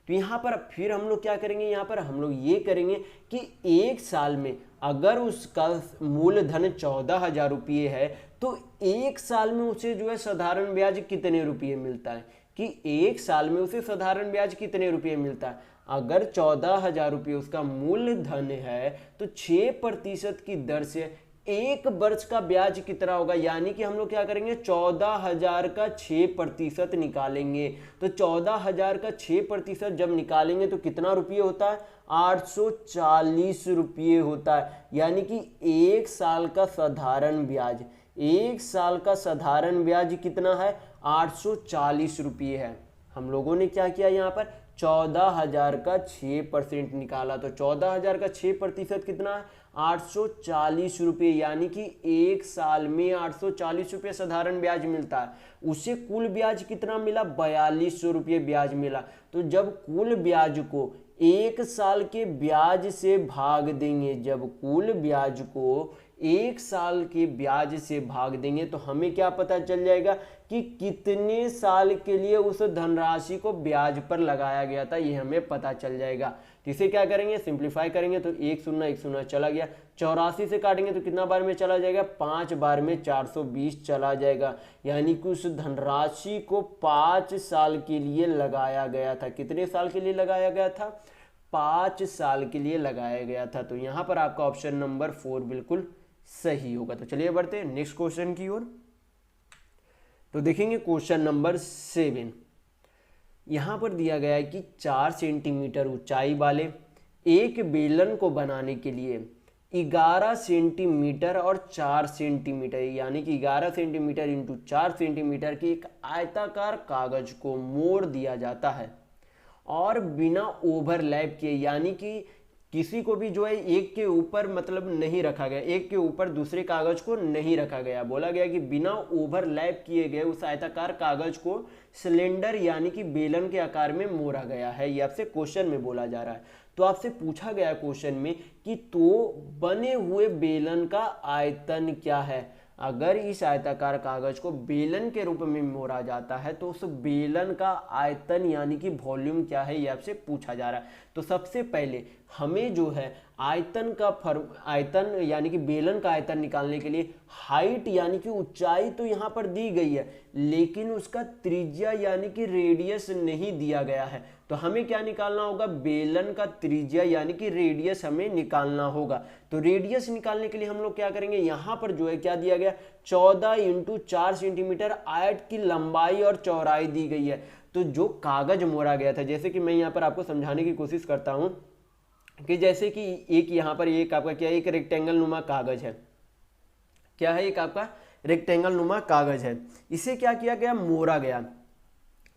तो यहाँ पर फिर हम लोग क्या करेंगे, यहाँ पर हम लोग ये करेंगे कि एक साल में अगर उसका मूलधन 14,000 रुपये है तो एक साल में उसे जो है साधारण ब्याज कितने रुपये मिलता है, कि एक साल में उसे साधारण ब्याज कितने रुपये मिलता है। अगर 14,000 रुपये उसका मूलधन है तो 6% की दर से एक वर्ष का ब्याज कितना होगा, यानी कि हम लोग क्या करेंगे, 14,000 का 6% निकालेंगे। तो 14,000 का 6% जब निकालेंगे तो कितना रुपये होता है, 840 रुपये होता है। यानी कि एक साल का साधारण ब्याज, एक साल का साधारण ब्याज कितना है, 840 रुपये है। हम लोगों ने क्या किया, यहाँ पर 14,000 का 6% निकाला। तो 14,000 का 6% कितना है, 840 रुपये। यानी कि एक साल में 840 रुपये साधारण ब्याज मिलता है। उसे कुल ब्याज कितना मिला, 4,200 रुपये ब्याज मिला। तो जब कुल ब्याज को एक साल के ब्याज से भाग देंगे, जब कुल ब्याज को एक साल के ब्याज से भाग देंगे तो हमें क्या पता चल जाएगा कि कितने साल के लिए उस धनराशि को ब्याज पर लगाया गया था, ये हमें पता चल जाएगा। तो इसे क्या करेंगे, सिंप्लीफाई करेंगे तो 1 0 चला गया। 84 से काटेंगे तो कितना बार में चला जाएगा, 5 बार में 420 चला जाएगा। यानी कि उस धनराशि को 5 साल के लिए लगाया गया था। कितने साल के लिए लगाया गया था, 5 साल के लिए लगाया गया था। तो यहाँ पर आपका ऑप्शन नंबर 4 बिल्कुल सही होगा। तो चलिए बढ़ते हैं नेक्स्ट क्वेश्चन की ओर। तो देखेंगे क्वेश्चन नंबर 7। यहां पर दिया गया है कि 4 सेंटीमीटर ऊंचाई वाले एक बेलन को बनाने के लिए 11 सेंटीमीटर और 4 सेंटीमीटर यानी कि 11 सेंटीमीटर इंटू 4 सेंटीमीटर की एक आयताकार कागज को मोड़ दिया जाता है और बिना ओवरलैप किए, यानी कि किसी को भी जो है एक के ऊपर मतलब नहीं रखा गया, एक के ऊपर दूसरे कागज को नहीं रखा गया। बोला गया कि बिना ओवरलैप किए गए उस आयताकार कागज को सिलेंडर यानी कि बेलन के आकार में मोड़ा गया है। ये आपसे क्वेश्चन में बोला जा रहा है। तो आपसे पूछा गया क्वेश्चन में कि तो बने हुए बेलन का आयतन क्या है। अगर इस आयताकार कागज को बेलन के रूप में मोड़ा जाता है तो उस बेलन का आयतन यानी कि वॉल्यूम क्या है, ये आपसे पूछा जा रहा है। तो सबसे पहले हमें जो है आयतन यानी कि बेलन का आयतन निकालने के लिए हाइट यानी कि ऊंचाई तो यहाँ पर दी गई है, लेकिन उसका त्रिज्या यानी कि रेडियस नहीं दिया गया है। तो हमें क्या निकालना होगा, बेलन का त्रिज्या यानी कि रेडियस हमें निकालना होगा। तो रेडियस निकालने के लिए हम लोग क्या करेंगे, यहाँ पर जो है क्या दिया गया, 14 इंटू 4 सेंटीमीटर आयत की लंबाई और चौड़ाई दी गई है। तो जो कागज मोड़ा गया था, जैसे कि मैं यहाँ पर आपको समझाने की कोशिश करता हूँ कि जैसे कि एक यहाँ पर एक आपका क्या है, एक रेक्टेंगल नुमा कागज है। क्या है, एक आपका रेक्टेंगल नुमा कागज है। इसे क्या किया गया, मोड़ा गया।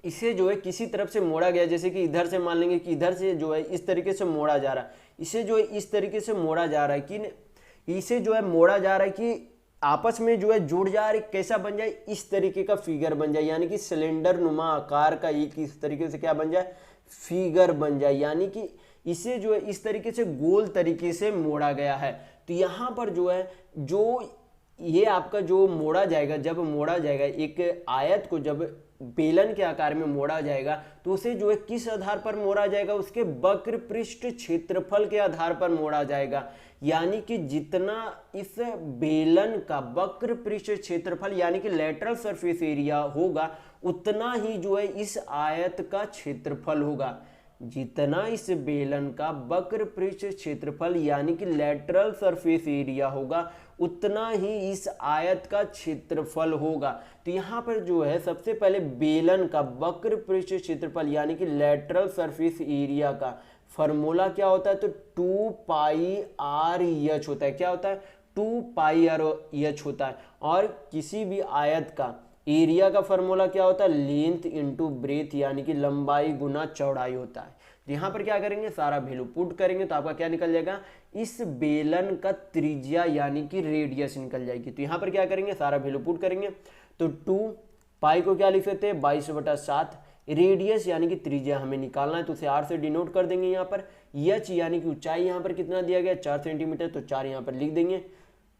इसे जो है किसी तरफ से मोड़ा गया, जैसे कि इधर से मान लेंगे कि इधर से जो है इस तरीके से मोड़ा जा रहा है, इसे जो है इस तरीके से मोड़ा जा रहा है कि इसे जो है मोड़ा जा रहा है कि आपस में जो है जुड़ जा रहा है, कैसा बन जाए, इस तरीके का फिगर बन जाए, यानी कि सिलेंडर नुमा आकार का एक इस तरीके से क्या बन जाए, फिगर बन जाए। यानी कि इसे जो है इस तरीके से गोल तरीके से मोड़ा गया है। तो यहाँ पर जो है जो ये आपका जो मोड़ा जाएगा, जब मोड़ा जाएगा एक आयत को, जब बेलन के आकार में मोड़ा जाएगा तो उसे जो है किस आधार पर मोड़ा जाएगा, उसके वक्र पृष्ठ क्षेत्रफल के आधार पर मोड़ा जाएगा। यानी कि जितना इस बेलन का वक्र पृष्ठ क्षेत्रफल यानी कि लेटरल सरफेस एरिया होगा उतना ही जो है इस आयत का क्षेत्रफल होगा। जितना इस बेलन का वक्र पृष्ठ क्षेत्रफल यानी कि लेटरल सरफेस एरिया होगा उतना ही इस आयत का क्षेत्रफल होगा। तो यहाँ पर जो है सबसे पहले बेलन का वक्र पृष्ठ क्षेत्रफल यानी कि लेटरल सरफेस एरिया का फॉर्मूला क्या होता है, तो 2 पाई आर एच होता है। क्या होता है, 2 पाई आर एच होता है। और किसी भी आयत का एरिया का फॉर्मूला क्या होता है, लेंथ इनटू ब्रेथ यानी कि लंबाई गुना चौड़ाई होता है। तो यहाँ पर क्या करेंगे, सारा वैल्यू पुट करेंगे तो आपका क्या निकल जाएगा, इस बेलन का त्रिज्या यानी कि रेडियस निकल जाएगी। तो यहाँ पर क्या करेंगे, सारा वैल्यू पुट करेंगे तो 2 पाई को क्या लिख सकते हैं 22/7, रेडियस यानी कि त्रिज्या हमें निकालना है तो उसे r से डिनोट कर देंगे। यहाँ पर h यानी कि ऊंचाई यहाँ पर कितना दिया गया 4 सेंटीमीटर, तो 4 यहाँ पर लिख देंगे,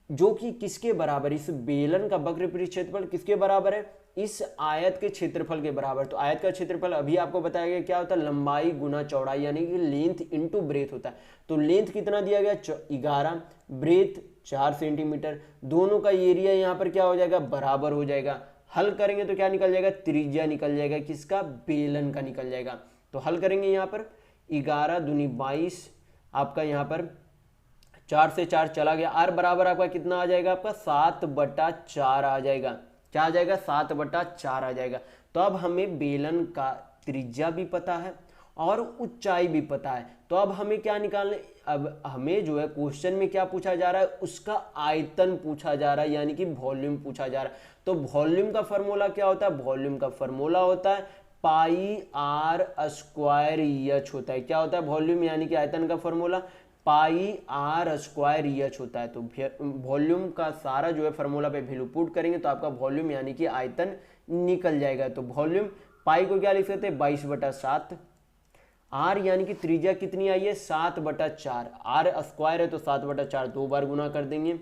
जो कि किसके बराबर, इस बेलन का वक्र पृष्ठ क्षेत्रफल किसके बराबर है, इस आयत के क्षेत्रफल के बराबर। तो आयत का क्षेत्रफल अभी आपको बताया गया क्या होता है, लंबाई गुना चौड़ाई यानी कि लेंथ इनटू ब्रेथ होता है। तो लेंथ कितना दिया गया 11, ब्रेथ 4 सेंटीमीटर, दोनों का एरिया यहाँ पर क्या हो जाएगा, बराबर हो जाएगा। हल करेंगे तो क्या निकल जाएगा, त्रिज्या निकल जाएगा, किसका, बेलन का निकल जाएगा। तो हल करेंगे यहाँ पर 11 दूनी 22, आपका यहाँ पर 4 से 4 चला गया, r बराबर आपका कितना आ जाएगा, आपका 7/4 आ जाएगा। क्या आ जाएगा, 7/4 आ जाएगा। तो अब हमें बेलन का त्रिज्या भी पता है और ऊंचाई भी पता है। तो अब हमें क्या निकालना, अब हमें जो है क्वेश्चन में क्या पूछा जा रहा है, उसका आयतन पूछा जा रहा है यानी कि वॉल्यूम पूछा जा रहा है। तो वॉल्यूम का फॉर्मूला क्या होता है, वॉल्यूम का फॉर्मूला होता है पाई आर स्क्वायर एच होता है। क्या होता है वॉल्यूम यानी कि आयतन का formula pi r square h होता है। तो वॉल्यूम का सारा जो है फॉर्मूला पे वैल्यू पुट करेंगे तो आपका वॉल्यूम यानी कि आयतन निकल जाएगा। तो वॉल्यूम पाई को क्या लिख सकते हैं 22/7, आर यानी कि त्रिज्या कितनी आई है 7/4, आर स्क्वायर है तो 7/4 2 बार गुना कर देंगे।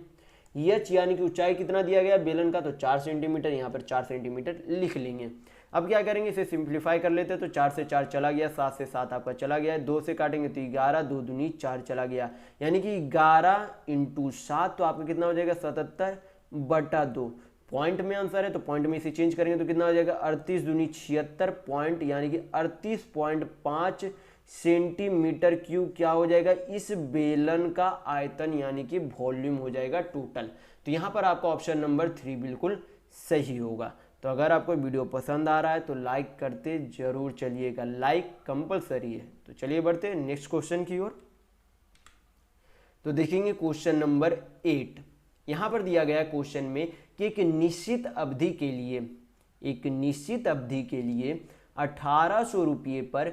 एच यानी कि ऊंचाई कितना दिया गया बेलन का, तो 4 सेंटीमीटर, यहाँ पर 4 सेंटीमीटर लिख लेंगे। अब क्या करेंगे, इसे सिंप्लीफाई कर लेते हैं तो 4 से 4 चला गया, 7 से 7 आपका चला गया, 2 से काटेंगे तो 11, 2 दूनी 4 चला गया, यानी कि 11 × 7 तो आपका कितना हो जाएगा 77/2। पॉइंट में आंसर है तो पॉइंट में इसे चेंज करेंगे तो कितना हो जाएगा 38 दूनी 76 पॉइंट यानी कि 38.5 सेंटीमीटर क्यूब क्या हो जाएगा, इस बेलन का आयतन यानी कि वॉल्यूम हो जाएगा टोटल। तो यहाँ पर आपका ऑप्शन नंबर 3 बिल्कुल सही होगा। तो अगर आपको वीडियो पसंद आ रहा है तो लाइक करते जरूर चलिएगा, लाइक कंपलसरी है। तो चलिए बढ़ते हैं नेक्स्ट क्वेश्चन की ओर। तो देखेंगे क्वेश्चन नंबर 8। यहाँ पर दिया गया क्वेश्चन में कि एक निश्चित अवधि के लिए 1800 रुपये पर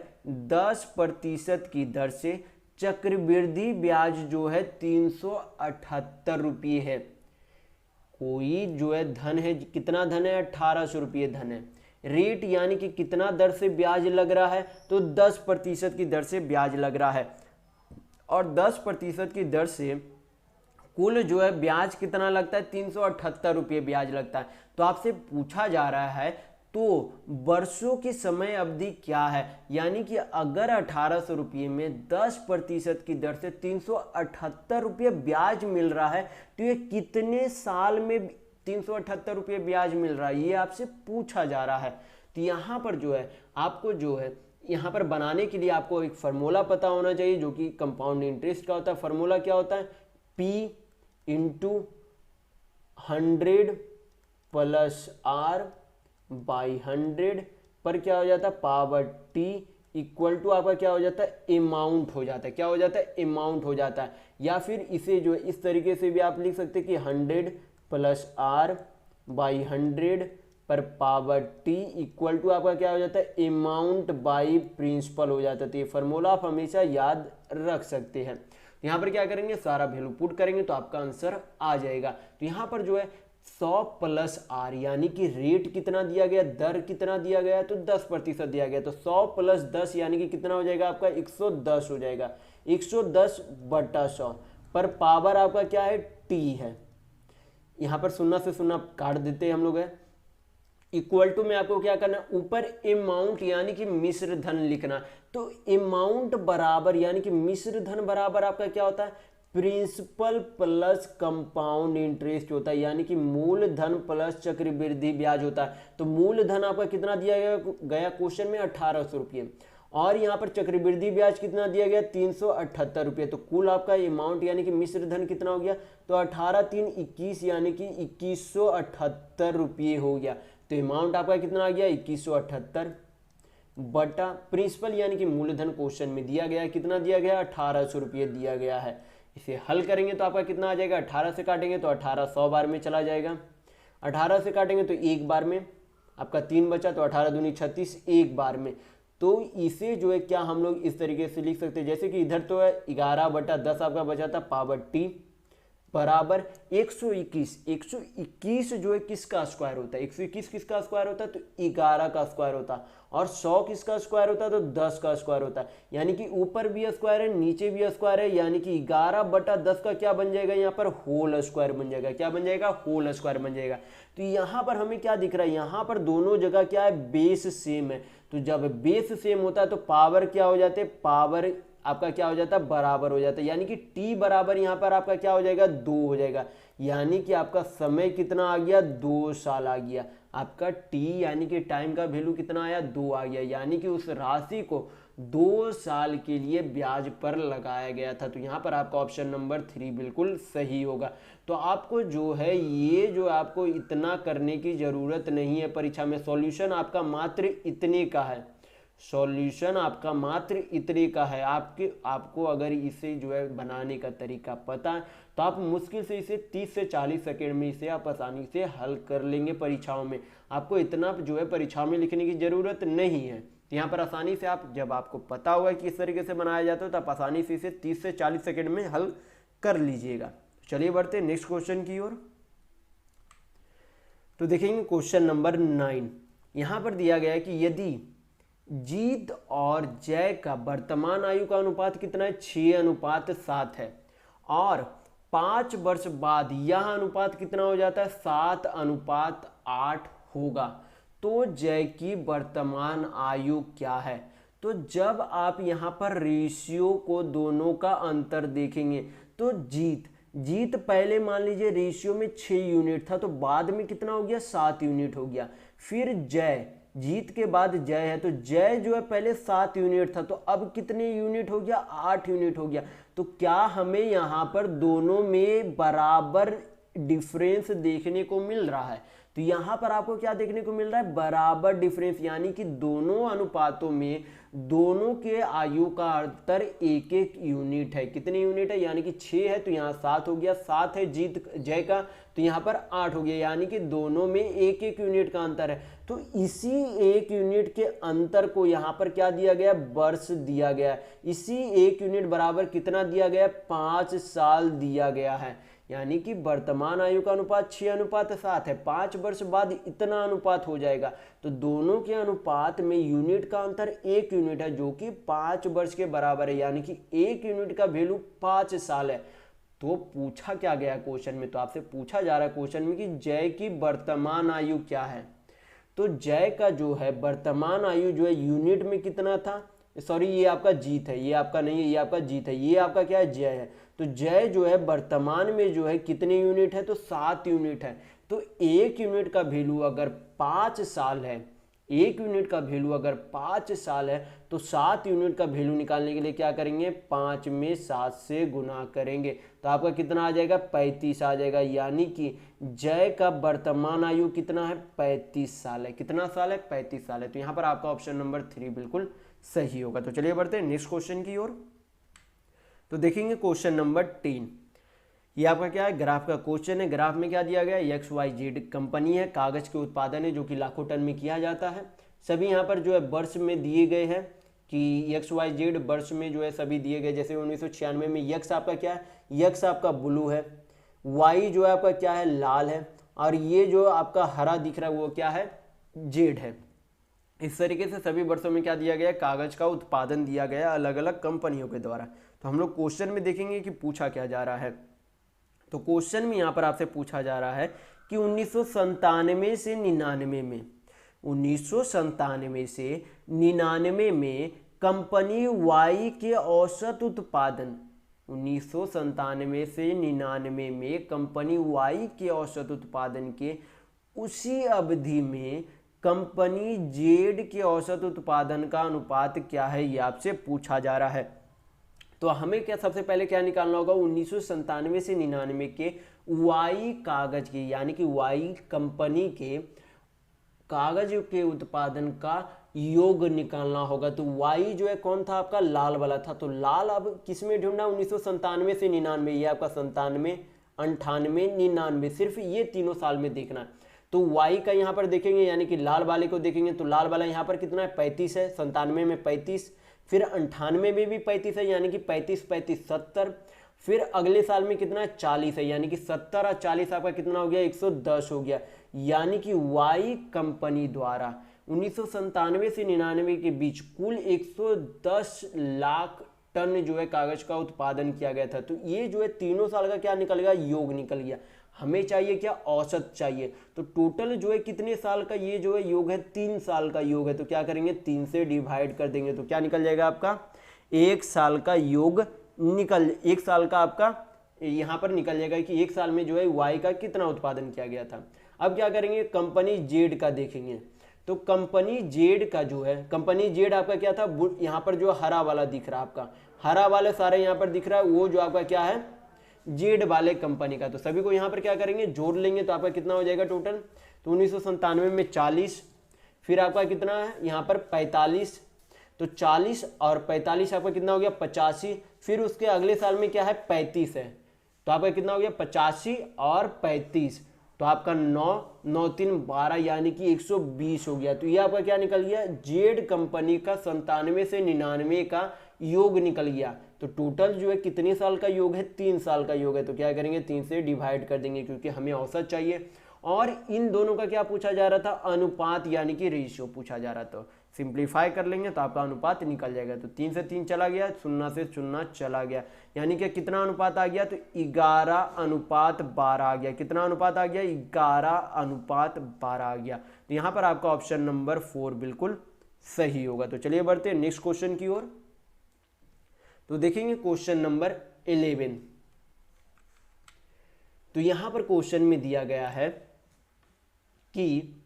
10% की दर से चक्रवृद्धि ब्याज जो है 378 रुपये है। कोई जो है धन है, कितना धन है 1800 रुपये धन है, रेट यानी कि कितना दर से ब्याज लग रहा है, तो 10% की दर से ब्याज लग रहा है और 10% की दर से कुल जो है ब्याज कितना लगता है 378 रुपये ब्याज लगता है। तो आपसे पूछा जा रहा है तो वर्षों की समय अवधि क्या है, यानी कि अगर 1800 रुपये में 10% की दर से 378 रुपये ब्याज मिल रहा है तो ये कितने साल में 378 रुपये ब्याज मिल रहा है, ये आपसे पूछा जा रहा है। तो यहाँ पर जो है आपको जो है यहाँ पर बनाने के लिए आपको एक फार्मूला पता होना चाहिए जो कि कंपाउंड इंटरेस्ट का होता है। फार्मूला क्या होता है, P × 100 + R/100 पर क्या हो जाता है पावर T इक्वल टू आपका क्या हो जाता है अमाउंट हो जाता है। क्या हो जाता है अमाउंट हो जाता है। या फिर इसे जो इस तरीके से भी आप लिख सकते हैं कि 100 + R/100 पर पावर T इक्वल टू आपका क्या हो जाता है अमाउंट बाई प्रिंसिपल हो जाता है। तो ये फार्मूला आप हमेशा याद रख सकते हैं। यहाँ पर क्या करेंगे, सारा वैल्यू पुट करेंगे तो आपका आंसर आ जाएगा। तो यहाँ पर जो है 100 + R यानी कि रेट कितना दिया गया, दर कितना दिया गया, तो 10% दिया गया। तो 100 + 10 यानी कि कितना हो जाएगा आपका 110 हो जाएगा, 110/100 पर पावर आपका क्या है T है। यहाँ पर 0 से 0 काट देते हैं हम लोग है, इक्वल टू में आपको क्या करना है, ऊपर अमाउंट यानी कि मिश्र धन लिखना। तो अमाउंट बराबर यानी कि मिश्र धन बराबर आपका क्या होता है, प्रिंसिपल प्लस कंपाउंड इंटरेस्ट होता है, यानी कि मूल धन प्लस चक्रवृद्धि ब्याज होता है। तो मूल धन आपका कितना दिया गया क्वेश्चन में, 1800 रुपये, और यहाँ पर चक्रवृद्धि ब्याज कितना दिया गया, 378 रुपये। तो कुल आपका अमाउंट यानी कि मिश्र धन कितना हो गया, तो 18 3 21 यानी कि 2178 रुपये हो गया। तो अमाउंट आपका कितना आ गया, 2178 बटा प्रिंसिपल यानी कि मूलधन क्वेश्चन में दिया गया है, कितना दिया गया, 1800 रुपये दिया गया है। इसे हल करेंगे तो आपका कितना आ जाएगा, 18 से काटेंगे तो 18 100 बार में चला जाएगा, 18 से काटेंगे तो एक बार में, आपका 3 बचा, तो 18 दूनी 36 एक बार में। तो इसे जो है क्या हम लोग इस तरीके से लिख सकते हैं, जैसे कि इधर तो है 11/10 आपका बचा था पावर टी बराबर 121। 121 जो है किसका स्क्वायर होता है, 121 किसका स्क्वायर होता है, तो 11 का स्क्वायर होता है, और 100 किसका स्क्वायर होता है, तो 10 का स्क्वायर होता है। यानी कि ऊपर भी स्क्वायर है नीचे भी स्क्वायर है, यानी कि 11/10 का क्या बन जाएगा, यहाँ पर होल स्क्वायर बन जाएगा। क्या बन जाएगा, होल स्क्वायर बन जाएगा। तो यहाँ पर हमें क्या दिख रहा है, यहाँ पर दोनों जगह क्या है, बेस सेम है। तो जब बेस सेम होता है तो पावर क्या हो जाते हैं, पावर आपका क्या हो जाता है, बराबर हो जाता है। यानी कि t बराबर यहाँ पर आपका क्या हो जाएगा, 2 हो जाएगा। यानी कि आपका समय कितना आ गया, 2 साल आ गया। आपका t यानी कि टाइम का वैल्यू कितना आया, 2 आ गया। यानी कि उस राशि को 2 साल के लिए ब्याज पर लगाया गया था। तो यहाँ पर आपका ऑप्शन नंबर 3 बिल्कुल सही होगा। तो आपको जो है ये जो आपको इतना करने की ज़रूरत नहीं है परीक्षा में, सॉल्यूशन आपका मात्र इतने का है, सॉल्यूशन आपका मात्र इतने का है। आपको अगर इसे जो है बनाने का तरीका पता है तो आप मुश्किल से इसे 30 से 40 सेकेंड में इसे आप आसानी से हल कर लेंगे परीक्षाओं में। आपको इतना जो है परीक्षाओं में लिखने की ज़रूरत नहीं है। तो यहाँ पर आसानी से आप, जब आपको पता होगा कि इस तरीके से बनाया जाता है, तो आप आसानी से इसे 30 से 40 सेकेंड में हल कर लीजिएगा। चलिए बढ़ते हैं नेक्स्ट क्वेश्चन की ओर। तो देखेंगे क्वेश्चन नंबर 9। यहाँ पर दिया गया है कि यदि जीत और जय का वर्तमान आयु का अनुपात कितना है, 6:7 है, और 5 वर्ष बाद यह अनुपात कितना हो जाता है, 7:8 होगा, तो जय की वर्तमान आयु क्या है। तो जब आप यहाँ पर रेशियो को दोनों का अंतर देखेंगे तो जीत पहले मान लीजिए रेशियो में 6 यूनिट था, तो बाद में कितना हो गया, 7 यूनिट हो गया। फिर जय, जीत के बाद जय है, तो जय जो है पहले 7 यूनिट था, तो अब कितने यूनिट हो गया, 8 यूनिट हो गया। तो क्या हमें यहाँ पर दोनों में बराबर डिफरेंस देखने को मिल रहा है। तो यहाँ पर आपको क्या देखने को मिल रहा है, बराबर डिफरेंस, यानी कि दोनों अनुपातों में दोनों के आयु का अंतर 1-1 यूनिट है। कितने यूनिट है, यानी कि 6 है तो यहाँ 7 हो गया, 7 है जय का तो यहाँ पर 8 हो गया, यानी कि दोनों में 1-1 यूनिट का अंतर है। तो इसी 1 यूनिट के अंतर को यहाँ पर क्या दिया गया, वर्ष दिया गया। इसी 1 यूनिट बराबर कितना दिया गया, 5 साल दिया गया है। यानी कि वर्तमान आयु का अनुपात 6:7 है, 5 वर्ष बाद इतना अनुपात हो जाएगा। तो दोनों के अनुपात में यूनिट का अंतर 1 यूनिट है, जो कि 5 वर्ष के बराबर है, यानी कि 1 यूनिट का वैल्यू 5 साल है। तो पूछा क्या गया क्वेश्चन में, तो आपसे पूछा जा रहा है क्वेश्चन में कि जय की वर्तमान आयु क्या है। तो जय का जो है वर्तमान आयु जो है यूनिट में कितना था, सॉरी ये आपका जीत है, ये आपका नहीं है, ये आपका जीत है, ये आपका क्या है, जय है। तो जय जो है वर्तमान में जो है कितने यूनिट है, तो 7 यूनिट है। तो 1 यूनिट का वैल्यू अगर 5 साल है, 1 यूनिट का वैल्यू अगर 5 साल है, तो 7 यूनिट का वैल्यू निकालने के लिए क्या करेंगे, 5 में 7 से गुना करेंगे, तो आपका कितना आ जाएगा, 35 आ जाएगा। यानी कि जय का वर्तमान आयु कितना है, 35 साल है। कितना साल है, 35 साल है। तो यहाँ पर आपका ऑप्शन नंबर 3 बिल्कुल सही होगा। तो चलिए बढ़ते हैं नेक्स्ट क्वेश्चन की ओर। तो देखेंगे क्वेश्चन नंबर 10। ये आपका क्या है, ग्राफ का क्वेश्चन है। ग्राफ में क्या दिया गया है, XYZ कंपनी है, कागज के उत्पादन है जो कि लाखों टन में किया जाता है। सभी यहाँ पर जो है वर्ष में दिए गए हैं कि XYZ वर्ष में जो है सभी दिए गए। जैसे 1996 में X आपका क्या है, X आपका ब्लू है, Y जो है आपका क्या है, लाल है, और ये जो आपका हरा दिख रहा है वो क्या है, Z है। इस तरीके से सभी वर्षों में क्या दिया गया, कागज का उत्पादन दिया गया अलग अलग कंपनियों के द्वारा। तो हम लोग क्वेश्चन में देखेंगे कि पूछा क्या जा रहा है। तो क्वेश्चन में यहाँ पर आपसे पूछा जा रहा है कि 1997 से 99 में 1997 से 99 में कंपनी वाई के औसत उत्पादन, 1997 से 99 में कंपनी वाई के औसत उत्पादन के उसी अवधि में कंपनी जेड के औसत उत्पादन का अनुपात क्या है, ये आपसे पूछा जा रहा है। तो हमें क्या सबसे पहले क्या निकालना होगा, 1997 से 99 के वाई कागज के, यानी कि वाई कंपनी के कागज के उत्पादन का योग निकालना होगा। तो वाई जो है कौन था आपका, लाल वाला था। तो लाल अब किसमें ढूंढना, 1997 से 99, ये आपका 97, 98, 99, सिर्फ ये तीनों साल में देखना है। तो वाई का यहाँ पर देखेंगे, यानी कि लाल वाले को देखेंगे, तो लाल वाला यहाँ पर कितना है, 35 है, 97 में 35, फिर 98 में भी 35 है, यानी कि 35, 35, 70, फिर अगले साल में कितना है, 40 है, यानी कि 70 और 40 आपका कितना हो गया, 110 हो गया। यानी कि वाई कंपनी द्वारा 1997 से 99 के बीच कुल 110 लाख टन जो है कागज का उत्पादन किया गया था। तो ये जो है तीनों साल का क्या निकल गया, योग निकल गया। हमें चाहिए क्या, औसत चाहिए। तो टोटल जो है कितने साल का ये जो है योग है, 3 साल का योग है। तो क्या करेंगे, 3 से डिवाइड कर देंगे, तो क्या निकल जाएगा आपका, 1 साल का योग निकल, 1 साल का आपका यहाँ पर निकल जाएगा कि 1 साल में जो है वाई का कितना उत्पादन किया गया था। अब क्या करेंगे, कंपनी जेड का देखेंगे। तो कंपनी जेड का जो है, कंपनी जेड आपका क्या था, यहाँ पर जो हरा वाला दिख रहा है आपका, हरा वाले सारे यहाँ पर दिख रहा है, वो जो आपका क्या है, जेड वाले कंपनी का। तो सभी को यहाँ पर क्या करेंगे, जोड़ लेंगे, तो आपका कितना हो जाएगा टोटल। तो 1997 में 40, फिर आपका कितना है यहाँ पर 45, तो 40 और 45 आपका कितना हो गया, 85, फिर उसके अगले साल में क्या है, 35 है, तो आपका कितना हो गया, 85 और 35, तो आपका 9, 9, 3, 12, यानी कि 120 हो गया। तो ये आपका क्या निकल गया, जेड कंपनी का 97 से 99 का योग निकल गया। तो टोटल जो है कितने साल का योग है, 3 साल का योग है। तो क्या करेंगे, 3 से डिवाइड कर देंगे, क्योंकि हमें औसत चाहिए। और इन दोनों का क्या पूछा जा रहा था, अनुपात, यानी कि रेशियो पूछा जा रहा था। सिंप्लीफाई कर लेंगे तो आपका अनुपात निकल जाएगा। तो 3 से 3 चला गया, 0 से 0 चला गया, यानी कि कितना अनुपात आ गया, तो 11:12 आ गया। कितना अनुपात आ गया, 11:12 आ गया। तो यहाँ पर आपका ऑप्शन नंबर 4 बिल्कुल सही होगा। तो चलिए बढ़ते हैं नेक्स्ट क्वेश्चन की ओर। तो देखेंगे क्वेश्चन नंबर 11। तो यहां पर क्वेश्चन में दिया गया है कि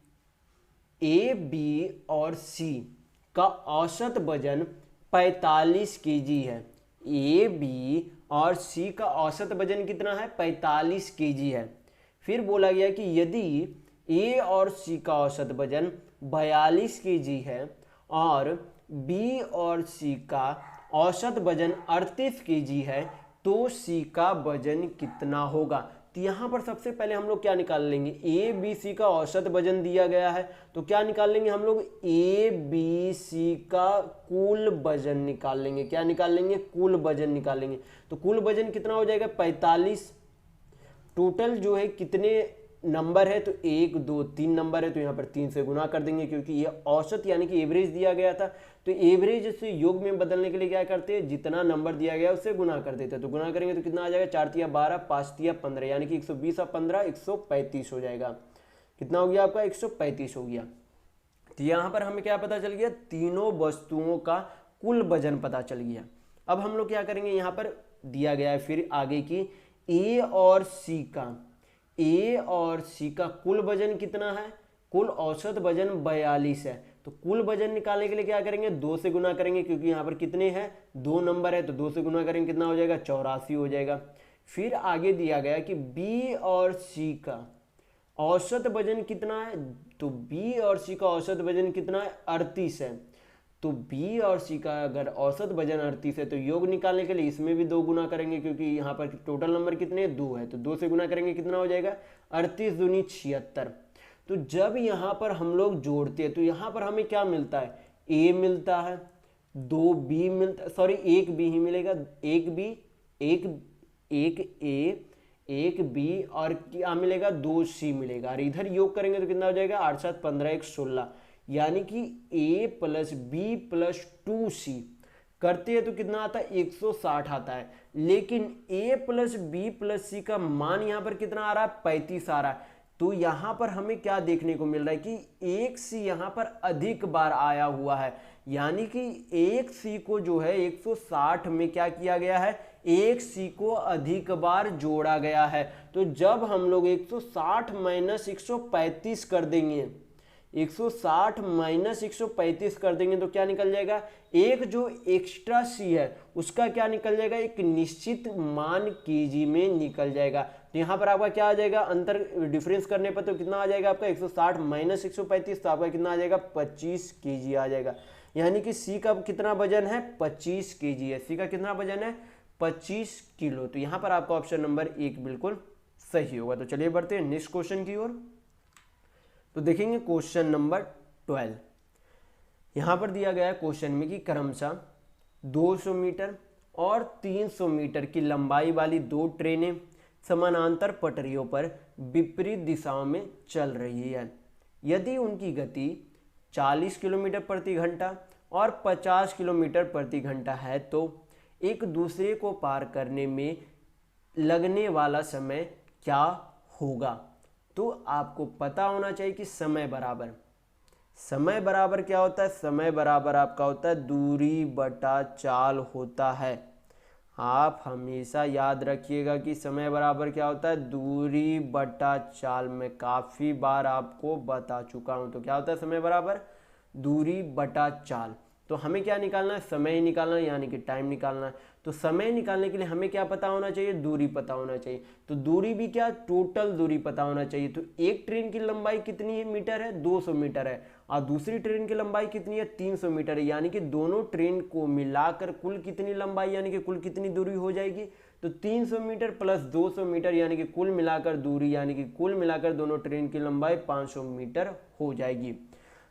ए, बी और सी का औसत वजन 45 केजी है। ए, बी और सी का औसत वजन कितना है, 45 केजी है। फिर बोला गया कि यदि ए और सी का औसत वजन 42 केजी है और बी और सी का औसत वजन 38 केजी है, तो सी का वजन कितना होगा। तो यहाँ पर सबसे पहले हम लोग क्या निकाल लेंगे, ए बी सी का औसत वजन दिया गया है, तो क्या निकाल लेंगे हम लोग, ए बी सी का कुल वजन निकाल लेंगे। क्या निकाल लेंगे, कुल वजन निकाल लेंगे। तो कुल वजन कितना हो जाएगा, 45। टोटल जो है कितने नंबर है, तो 1, 2, 3 नंबर है, तो यहाँ पर 3 से गुना कर देंगे, क्योंकि ये औसत यानी कि एवरेज दिया गया था। तो एवरेज से योग में बदलने के लिए क्या करते हैं, जितना नंबर दिया गया उससे गुना कर देते हैं। तो गुना करेंगे तो कितना आ जाएगा, 4 तिया 12, 5 तिया 15, यानी कि 120 और 15 135 हो जाएगा। कितना हो गया आपका, 135 हो गया। तो यहाँ पर हमें क्या पता चल गया, तीनों वस्तुओं का कुल वजन पता चल गया। अब हम लोग क्या करेंगे, यहाँ पर दिया गया है फिर आगे की ए और सी का, ए और सी का कुल वजन कितना है, कुल औसत वजन 42 है। तो कुल वजन निकालने के लिए क्या करेंगे, 2 से गुना करेंगे, क्योंकि यहाँ पर कितने हैं, 2 नंबर है, तो 2 से गुना करेंगे, कितना हो जाएगा, 84 हो जाएगा। फिर आगे दिया गया कि बी और सी का औसत वजन कितना है, तो बी और सी का औसत वजन कितना है, 38 है। तो बी और सी का अगर औसत वजन 38 है, तो योग निकालने के लिए इसमें भी 2 गुना करेंगे, क्योंकि यहाँ पर टोटल नंबर कितने, 2 है, तो 2 से गुना करेंगे, कितना हो जाएगा, 38 दूनी 76। तो जब यहाँ पर हम लोग जोड़ते हैं तो यहाँ पर हमें क्या मिलता है, ए मिलता है, 2 बी मिलता, सॉरी 1 बी ही मिलेगा, 1 बी, एक ए, 1 बी और क्या मिलेगा, 2 सी मिलेगा। और इधर योग करेंगे तो कितना हो जाएगा, 8, 7, 15, 1, 16, यानी कि a plus B plus 2c करते हैं तो कितना आता है, 160 आता है। लेकिन a प्लस बी प्लस सी का मान यहाँ पर कितना आ रहा है, 35 आ रहा है। तो यहाँ पर हमें क्या देखने को मिल रहा है कि एक सी यहाँ पर अधिक बार आया हुआ है, यानी कि एक सी को जो है 160 में क्या किया गया है, एक सी को अधिक बार जोड़ा गया है। तो जब हम लोग 160 माइनस 135 कर देंगे, 160 माइनस 135 कर देंगे तो क्या निकल जाएगा, एक जो एक्स्ट्रा सी है उसका क्या निकल जाएगा, एक निश्चित मान केजी में निकल जाएगा। तो यहाँ पर आपका क्या आ जाएगा, अंतर डिफरेंस करने पर तो कितना आ जाएगा आपका 160 माइनस 135, तो आपका कितना आ जाएगा 25 केजी आ जाएगा। यानी कि सी का कितना वजन है, 25 केजी है। सी का कितना वजन है, 25 किलो। तो यहाँ पर आपका ऑप्शन नंबर 1 बिल्कुल सही होगा। तो चलिए बढ़ते हैं नेक्स्ट क्वेश्चन की ओर। तो देखेंगे क्वेश्चन नंबर 12। यहाँ पर दिया गया है क्वेश्चन में कि क्रमशः 200 मीटर और 300 मीटर की लंबाई वाली दो ट्रेनें समानांतर पटरियों पर विपरीत दिशाओं में चल रही है। यदि उनकी गति 40 किलोमीटर प्रति घंटा और 50 किलोमीटर प्रति घंटा है तो एक दूसरे को पार करने में लगने वाला समय क्या होगा। तो आपको पता होना चाहिए कि समय बराबर क्या होता है, समय बराबर आपका होता है दूरी बटा चाल होता है। आप हमेशा याद रखिएगा कि समय बराबर क्या होता है, दूरी बटा चाल। मैं काफ़ी बार आपको बता चुका हूँ। तो क्या होता है समय बराबर दूरी बटा चाल। तो हमें क्या निकालना है, समय ही निकालना है, यानी कि टाइम निकालना है। तो समय निकालने के लिए हमें क्या पता होना चाहिए, दूरी पता होना चाहिए। तो दूरी भी क्या, टोटल दूरी पता होना चाहिए। तो एक ट्रेन की लंबाई कितनी है, मीटर है, 200 मीटर है, और दूसरी ट्रेन की लंबाई कितनी है, 300 मीटर है। यानी कि दोनों ट्रेन को मिलाकर कुल कितनी लंबाई, यानी कि कुल कितनी दूरी हो जाएगी, तो 300 मीटर प्लस 200 मीटर, यानी कि कुल मिलाकर दूरी, यानी कि कुल मिलाकर दोनों ट्रेन की लंबाई 500 मीटर हो जाएगी।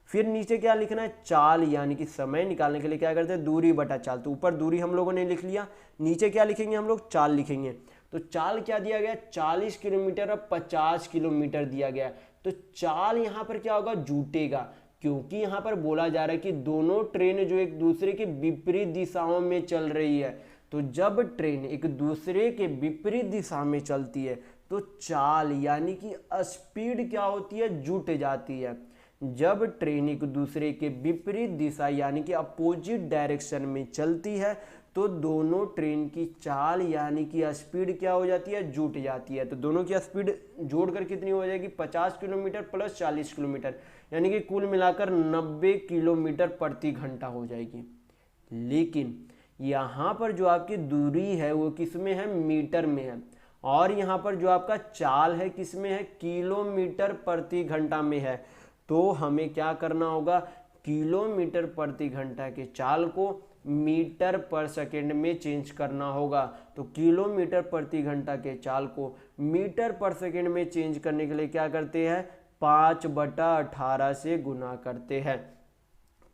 फिर नीचे क्या लिखना है, चाल, यानी कि समय निकालने के लिए क्या करते हैं, दूरी बटा चाल। तो ऊपर दूरी हम लोगों ने लिख लिया, नीचे क्या लिखेंगे हम लोग, चाल लिखेंगे। तो चाल क्या दिया गया, 40 किलोमीटर और 50 किलोमीटर दिया गया। तो चाल यहाँ पर क्या होगा, जुटेगा, क्योंकि यहाँ पर बोला जा रहा है कि दोनों ट्रेन जो एक दूसरे के विपरीत दिशाओं में चल रही है। तो जब ट्रेन एक दूसरे के विपरीत दिशा में चलती है तो चाल यानी कि स्पीड क्या होती है, जुट जाती है। जब ट्रेन एक दूसरे के विपरीत दिशा यानी कि अपोजिट डायरेक्शन में चलती है तो दोनों ट्रेन की चाल यानी कि स्पीड क्या हो जाती है, जुट जाती है। तो दोनों की स्पीड जोड़कर कितनी हो जाएगी, 50 किलोमीटर प्लस 40 किलोमीटर, यानी कि कुल मिलाकर 90 किलोमीटर प्रति घंटा हो जाएगी। लेकिन यहाँ पर जो आपकी दूरी है वो किस में है, मीटर में है, और यहाँ पर जो आपका चाल है किस में है, किलोमीटर प्रति घंटा में है। तो हमें क्या करना होगा, किलोमीटर प्रति घंटा के चाल को मीटर पर सेकेंड में चेंज करना होगा। तो किलोमीटर प्रति घंटा के चाल को मीटर पर सेकेंड में चेंज करने के लिए क्या करते हैं, 5/18 से गुना करते हैं।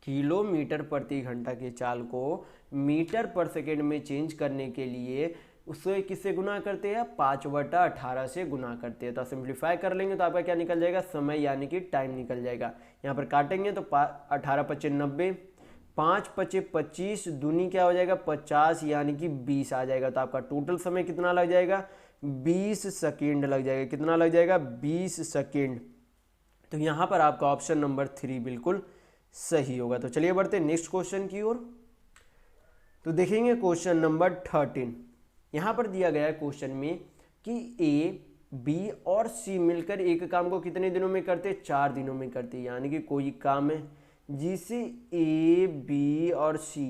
किलोमीटर प्रति घंटा के चाल को मीटर पर सेकेंड में चेंज करने के लिए उससे किससे गुना करते हैं, 5/18 से गुना करते हैं। तो सिंप्लीफाई कर लेंगे तो आपका क्या निकल जाएगा, समय यानी कि टाइम निकल जाएगा। यहाँ पर काटेंगे तो 18×5 = 90, 5×5 = 25, दूनी क्या हो जाएगा 50, यानी कि 20 आ जाएगा। तो आपका टोटल समय कितना लग जाएगा, 20 सेकेंड लग जाएगा। कितना लग जाएगा, 20 सेकेंड। तो यहाँ पर आपका ऑप्शन नंबर 3 बिल्कुल सही होगा। तो चलिए बढ़ते हैं नेक्स्ट क्वेश्चन की ओर। तो देखेंगे क्वेश्चन नंबर 13। यहाँ पर दिया गया है क्वेश्चन में कि ए, बी और सी मिलकर एक काम को कितने दिनों में करते हैं, 4 दिनों में करते हैं। यानी कि कोई काम है जिसे ए, बी और सी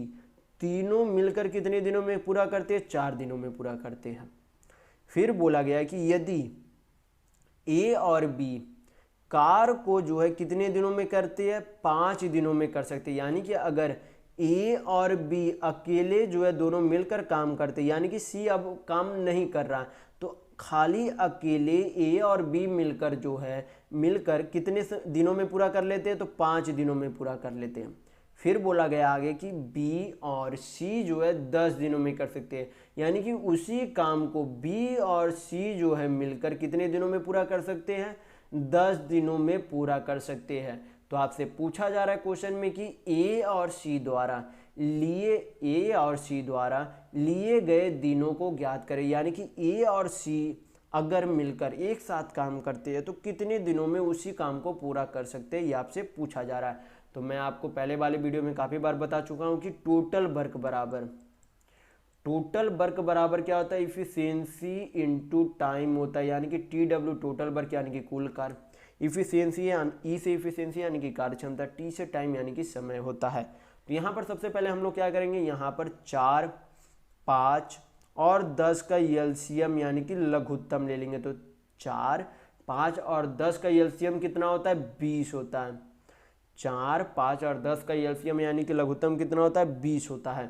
तीनों मिलकर कितने दिनों में पूरा करते हैं, 4 दिनों में पूरा करते हैं। फिर बोला गया है कि यदि ए और बी कार को जो है कितने दिनों में करते हैं, 5 दिनों में कर सकते हैं। यानी कि अगर ए और बी अकेले जो है दोनों मिलकर काम करते, यानी कि सी अब काम नहीं कर रहा, तो खाली अकेले ए और बी मिलकर जो है मिलकर कितने दिनों में पूरा कर लेते हैं, तो 5 दिनों में पूरा कर लेते हैं। फिर बोला गया आगे कि बी और सी जो है 10 दिनों में कर सकते हैं। यानी कि उसी काम को बी और सी जो है मिलकर कितने दिनों में पूरा कर सकते हैं, 10 दिनों में पूरा कर सकते हैं। तो आपसे पूछा जा रहा है क्वेश्चन में कि ए और सी द्वारा लिए गए दिनों को ज्ञात करें। यानी कि ए और सी अगर मिलकर एक साथ काम करते हैं तो कितने दिनों में उसी काम को पूरा कर सकते हैं, ये आपसे पूछा जा रहा है। तो मैं आपको पहले वाले वीडियो में काफ़ी बार बता चुका हूँ कि टोटल वर्क बराबर क्या होता है, इफिशियंसी इनटू टाइम होता है, यानी कि TW टोटल वर्क यानी कि कुल कार्य, इफिशियंसी ई से इफिशियंसी यानी कि कार्य क्षमता, टी से टाइम यानी कि समय होता है। तो यहाँ पर सबसे पहले हम लोग क्या करेंगे, यहाँ पर 4, 5 और 10 का एलसीएम यानी कि लघुत्तम ले लेंगे। तो 4, 5 और 10 का एलसीएम कितना होता है, 20 होता है। 4, 5 और 10 का एलसीएम यानी कि लघुत्तम कितना होता है, 20 होता है।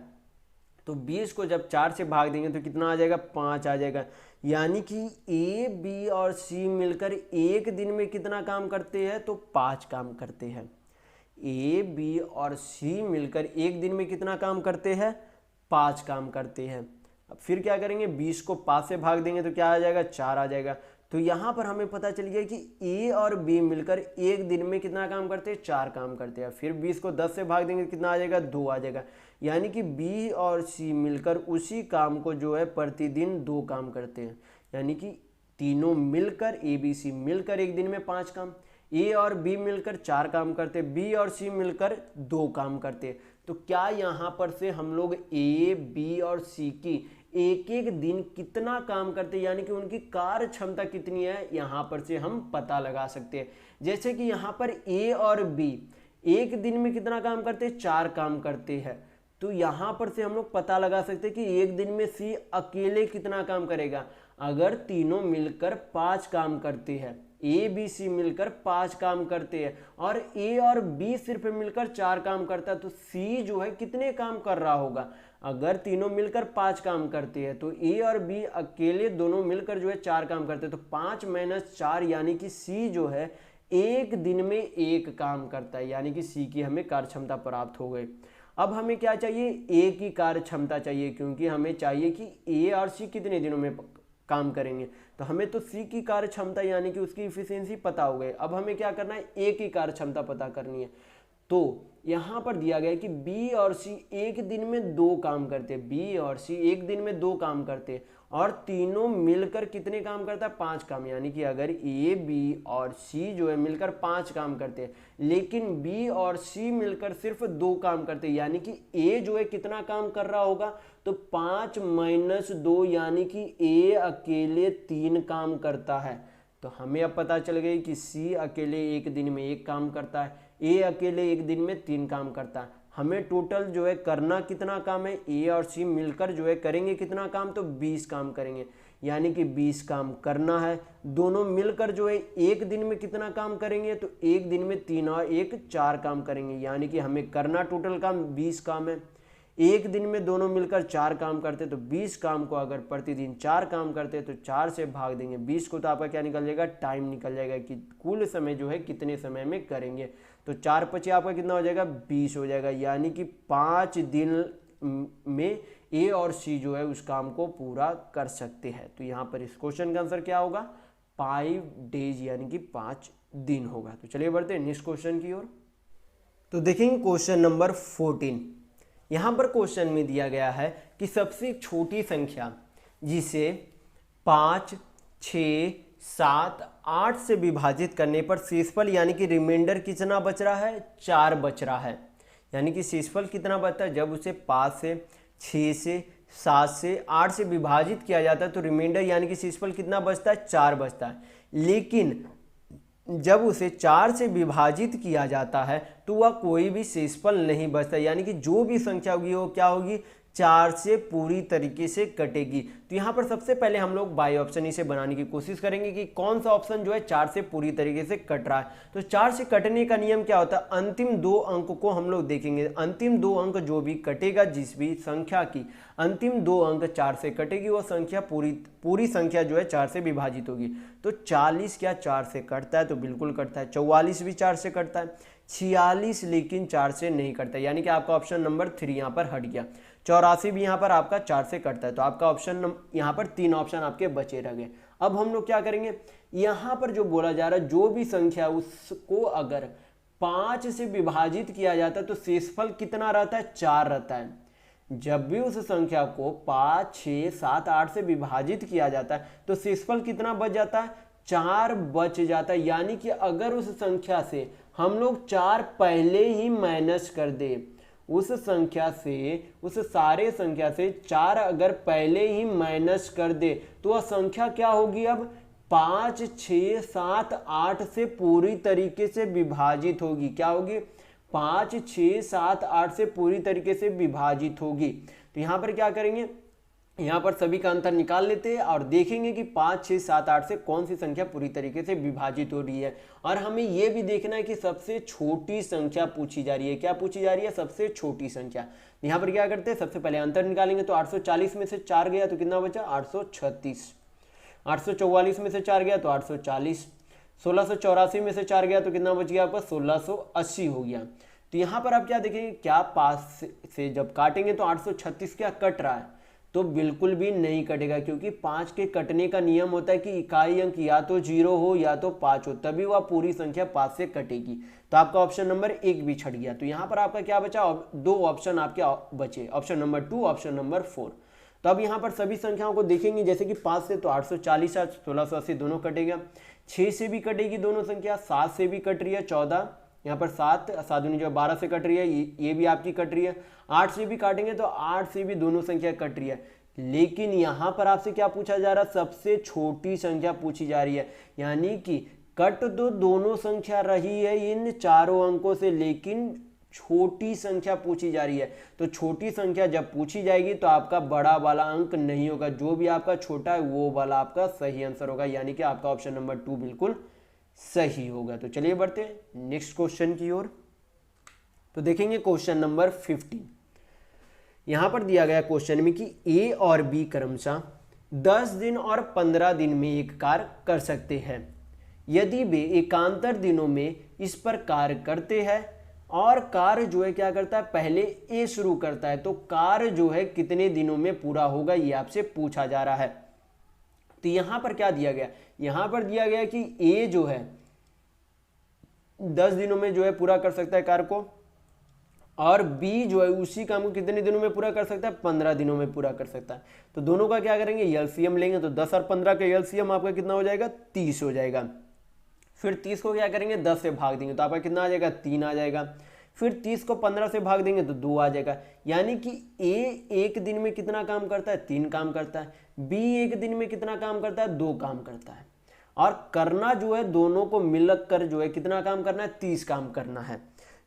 तो 20 को जब 4 से भाग देंगे तो कितना आ जाएगा, 5 आ जाएगा। यानी कि ए, बी और सी मिलकर एक दिन में कितना काम करते हैं, तो 5 काम करते हैं। ए, बी और सी मिलकर एक दिन में कितना काम करते हैं, 5 काम करते हैं। अब फिर क्या करेंगे, 20 को 5 से भाग देंगे तो क्या आ जाएगा, 4 आ जाएगा। तो यहाँ पर हमें पता चल गया कि ए और बी मिलकर एक दिन में कितना काम करते हैं, 4 काम करते हैं। फिर 20 को 10 से भाग देंगे तो कितना आ जाएगा, 2 आ जाएगा। यानी कि बी और सी मिलकर उसी काम को जो है प्रतिदिन 2 काम करते हैं। यानी कि तीनों मिलकर, ए बी सी मिलकर एक दिन में 5 काम, ए और बी मिलकर 4 काम करते, बी और सी मिलकर 2 काम करते। तो क्या यहाँ पर से हम लोग ए, बी और सी की एक एक दिन कितना काम करते हैं, यानी कि उनकी कार्य क्षमता कितनी है, यहाँ पर से हम पता लगा सकते हैं। जैसे कि यहाँ पर ए और बी एक दिन में कितना काम करते हैं, 4 काम करते हैं। तो यहाँ पर से हम लोग पता लगा सकते हैं कि एक दिन में सी अकेले कितना काम करेगा। अगर तीनों मिलकर 5 काम करते हैं, ए बी सी मिलकर 5 काम करते हैं और ए और बी सिर्फ मिलकर 4 काम करता है, तो सी जो है कितने काम कर रहा होगा। अगर तीनों मिलकर 5 काम करते हैं तो ए और बी अकेले दोनों मिलकर जो है 4 काम करते हैं। तो 5 - 4 यानी कि सी जो है एक दिन में 1 काम करता है, यानी कि सी की हमें कार्य क्षमता प्राप्त हो गई। अब हमें क्या चाहिए, ए की कार्य क्षमता चाहिए, क्योंकि हमें चाहिए कि ए और सी कितने दिनों में काम करेंगे। तो हमें तो सी की कार्य क्षमता यानी कि उसकी इफिशियंसी पता हो गई। अब हमें क्या करना है, ए की कार्य क्षमता पता करनी है। तो यहाँ पर दिया गया है कि बी और सी एक दिन में 2 काम करते हैं, बी और सी एक दिन में 2 काम करते हैं और तीनों मिलकर कितने काम करता है, 5 काम। यानी कि अगर ए, बी और सी जो है मिलकर 5 काम करते हैं, लेकिन बी और सी मिलकर सिर्फ 2 काम करते हैं, यानी कि ए जो है कितना काम कर रहा होगा, तो 5 - 2 यानी कि ए अकेले 3 काम करता है। तो हमें अब पता चल गई कि सी अकेले एक दिन में 1 काम करता है, ए अकेले एक दिन में 3 काम करता है। हमें टोटल जो है करना कितना काम है, ए और सी मिलकर जो है करेंगे कितना काम, तो 20 काम करेंगे। यानी कि 20 काम करना है। दोनों मिलकर जो है एक दिन में कितना काम करेंगे, तो एक दिन में 3 और 1 4 काम करेंगे। यानी कि हमें करना टोटल काम 20 काम है। एक दिन में दोनों मिलकर 4 काम करते तो 20 काम को अगर प्रतिदिन 4 काम करते तो 4 से भाग देंगे 20 को, तो आपका क्या निकल जाएगा, टाइम निकल जाएगा कि कुल समय जो है कितने समय में करेंगे। तो 4 × 5 आपका कितना हो जाएगा, 20 हो जाएगा। यानी कि 5 दिन में ए और सी जो है उस काम को पूरा कर सकते हैं। तो यहाँ पर इस क्वेश्चन का आंसर क्या होगा, 5 डेज यानी कि 5 दिन होगा। तो चलिए बढ़ते हैं नेक्स्ट क्वेश्चन की ओर। तो देखेंगे क्वेश्चन नंबर 14। यहाँ पर क्वेश्चन में दिया गया है कि सबसे छोटी संख्या जिसे 5, 6, 7, 8 से विभाजित करने पर शेषफल यानी कि रिमाइंडर कितना बच रहा है, 4 बच रहा है। यानी कि शेषफल कितना बचता है, जब उसे 5 से, 6 से, 7 से, 8 से विभाजित किया जाता है तो रिमाइंडर यानी कि शेषफल कितना बचता है, 4 बचता है। लेकिन जब उसे 4 से विभाजित किया जाता है तो वह कोई भी शेषफल नहीं बचता, यानी कि जो भी संख्या होगी वो क्या होगी, 4 से पूरी तरीके से कटेगी। तो यहाँ पर सबसे पहले हम लोग बाई ऑप्शन इसे बनाने की कोशिश करेंगे कि कौन सा ऑप्शन जो है 4 से पूरी तरीके से कट रहा है। तो 4 से कटने का नियम क्या होता है, अंतिम 2 अंक को हम लोग देखेंगे। अंतिम 2 अंक जो भी कटेगा, जिस भी संख्या की अंतिम 2 अंक 4 से कटेगी, वो संख्या पूरी संख्या जो है 4 से विभाजित होगी। तो 40 क्या 4 से कटता है, तो बिल्कुल कटता है। 44 भी 4 से कटता है। 46 लेकिन 4 से नहीं कटता, यानी कि आपका ऑप्शन नंबर 3 यहाँ पर हट गया। 84 भी यहाँ पर आपका 4 से कटता है। तो आपका ऑप्शन यहाँ पर 3 ऑप्शन आपके बचे रह गए। अब हम लोग क्या करेंगे, यहाँ पर जो बोला जा रहा है जो भी संख्या उसको अगर 5 से विभाजित किया जाता है तो शेषफल कितना रहता है, 4 रहता है। जब भी उस संख्या को 5, 6, 7, 8 से विभाजित किया जाता है तो शेषफल कितना बच जाता है, 4 बच जाता है। यानी कि अगर उस संख्या से हम लोग 4 पहले ही माइनस कर दे, उस संख्या से, उस सारे संख्या से 4 अगर पहले ही माइनस कर दे तो वह संख्या क्या होगी, अब 5, 6, 7, 8 से पूरी तरीके से विभाजित होगी। क्या होगी, 5, 6, 7, 8 से पूरी तरीके से विभाजित होगी। तो यहाँ पर क्या करेंगे, यहाँ पर सभी का अंतर निकाल लेते हैं और देखेंगे कि 5, 6, 7, 8 से कौन सी संख्या पूरी तरीके से विभाजित हो रही है। और हमें यह भी देखना है कि सबसे छोटी संख्या पूछी जा रही है। क्या पूछी जा रही है, सबसे छोटी संख्या। यहाँ पर क्या करते हैं, सबसे पहले अंतर निकालेंगे। तो 840 में से 4 गया तो कितना बचा, 836। 844 में से 4 गया तो 840। 1684 में से 4 गया तो कितना बच गया आपका, 1680 हो गया। तो यहाँ पर आप क्या देखेंगे, क्या 5 से जब काटेंगे तो 836 क्या कट रहा है, तो बिल्कुल भी नहीं कटेगा, क्योंकि 5 के कटने का नियम होता है कि इकाई अंक या तो 0 हो या तो 5 हो, तभी वह पूरी संख्या 5 से कटेगी। तो आपका ऑप्शन नंबर 1 भी छट गया। तो यहाँ पर आपका क्या बचा, 2 ऑप्शन आपके बचे, ऑप्शन नंबर 2, ऑप्शन नंबर 4। तो अब यहाँ पर सभी संख्याओं को देखेंगे, जैसे कि 5 से तो 840 और 1680 दोनों कटेगा। 6 से भी कटेगी दोनों संख्या, 7 से भी कट रही है 14, यहाँ पर 7 दूनी जो 12 से कट रही है, ये भी आपकी कट रही है। 8 से भी काटेंगे तो 8 से भी दोनों संख्या कट रही है। लेकिन यहाँ पर आपसे क्या पूछा जा रहा है, सबसे छोटी संख्या पूछी जा रही है। यानी कि कट तो दोनों संख्या रही है इन चारों अंकों से, लेकिन छोटी संख्या पूछी जा रही है। तो छोटी संख्या जब पूछी जाएगी तो आपका बड़ा वाला अंक नहीं होगा, जो भी आपका छोटा है वो वाला आपका सही आंसर होगा। यानी कि आपका ऑप्शन नंबर 2 बिल्कुल सही होगा। तो चलिए बढ़ते हैं नेक्स्ट क्वेश्चन की ओर। तो देखेंगे क्वेश्चन नंबर 15। यहां पर दिया गया क्वेश्चन में कि ए और बी क्रमशः 10 दिन और 15 दिन में एक कार्य कर सकते हैं। यदि वे एकांतर दिनों में इस पर कार्य करते हैं और कार्य जो है क्या करता है, पहले ए शुरू करता है, तो कार्य जो है कितने दिनों में पूरा होगा ये आपसे पूछा जा रहा है। तो यहां पर क्या दिया गया, यहां पर दिया गया कि ए जो है 10 दिनों में जो है पूरा कर सकता है कार्य को, और बी जो है उसी काम को कितने दिनों में पूरा कर सकता है, 15 दिनों में पूरा कर सकता है। तो दोनों का क्या करेंगे, एलसीएम लेंगे। तो 10 और 15 का एलसीएम आपका कितना हो जाएगा, 30 हो जाएगा। फिर 30 को क्या करेंगे, 10 से भाग देंगे तो आपका कितना आ जाएगा, 3 आ जाएगा। फिर 30 को 15 से भाग देंगे तो 2 आ जाएगा। यानी कि ए एक दिन में कितना काम करता है, 3 काम करता है। बी एक दिन में कितना काम करता है, 2 काम करता है। और करना जो है दोनों को मिलकर जो है कितना काम करना है, 30 काम करना है।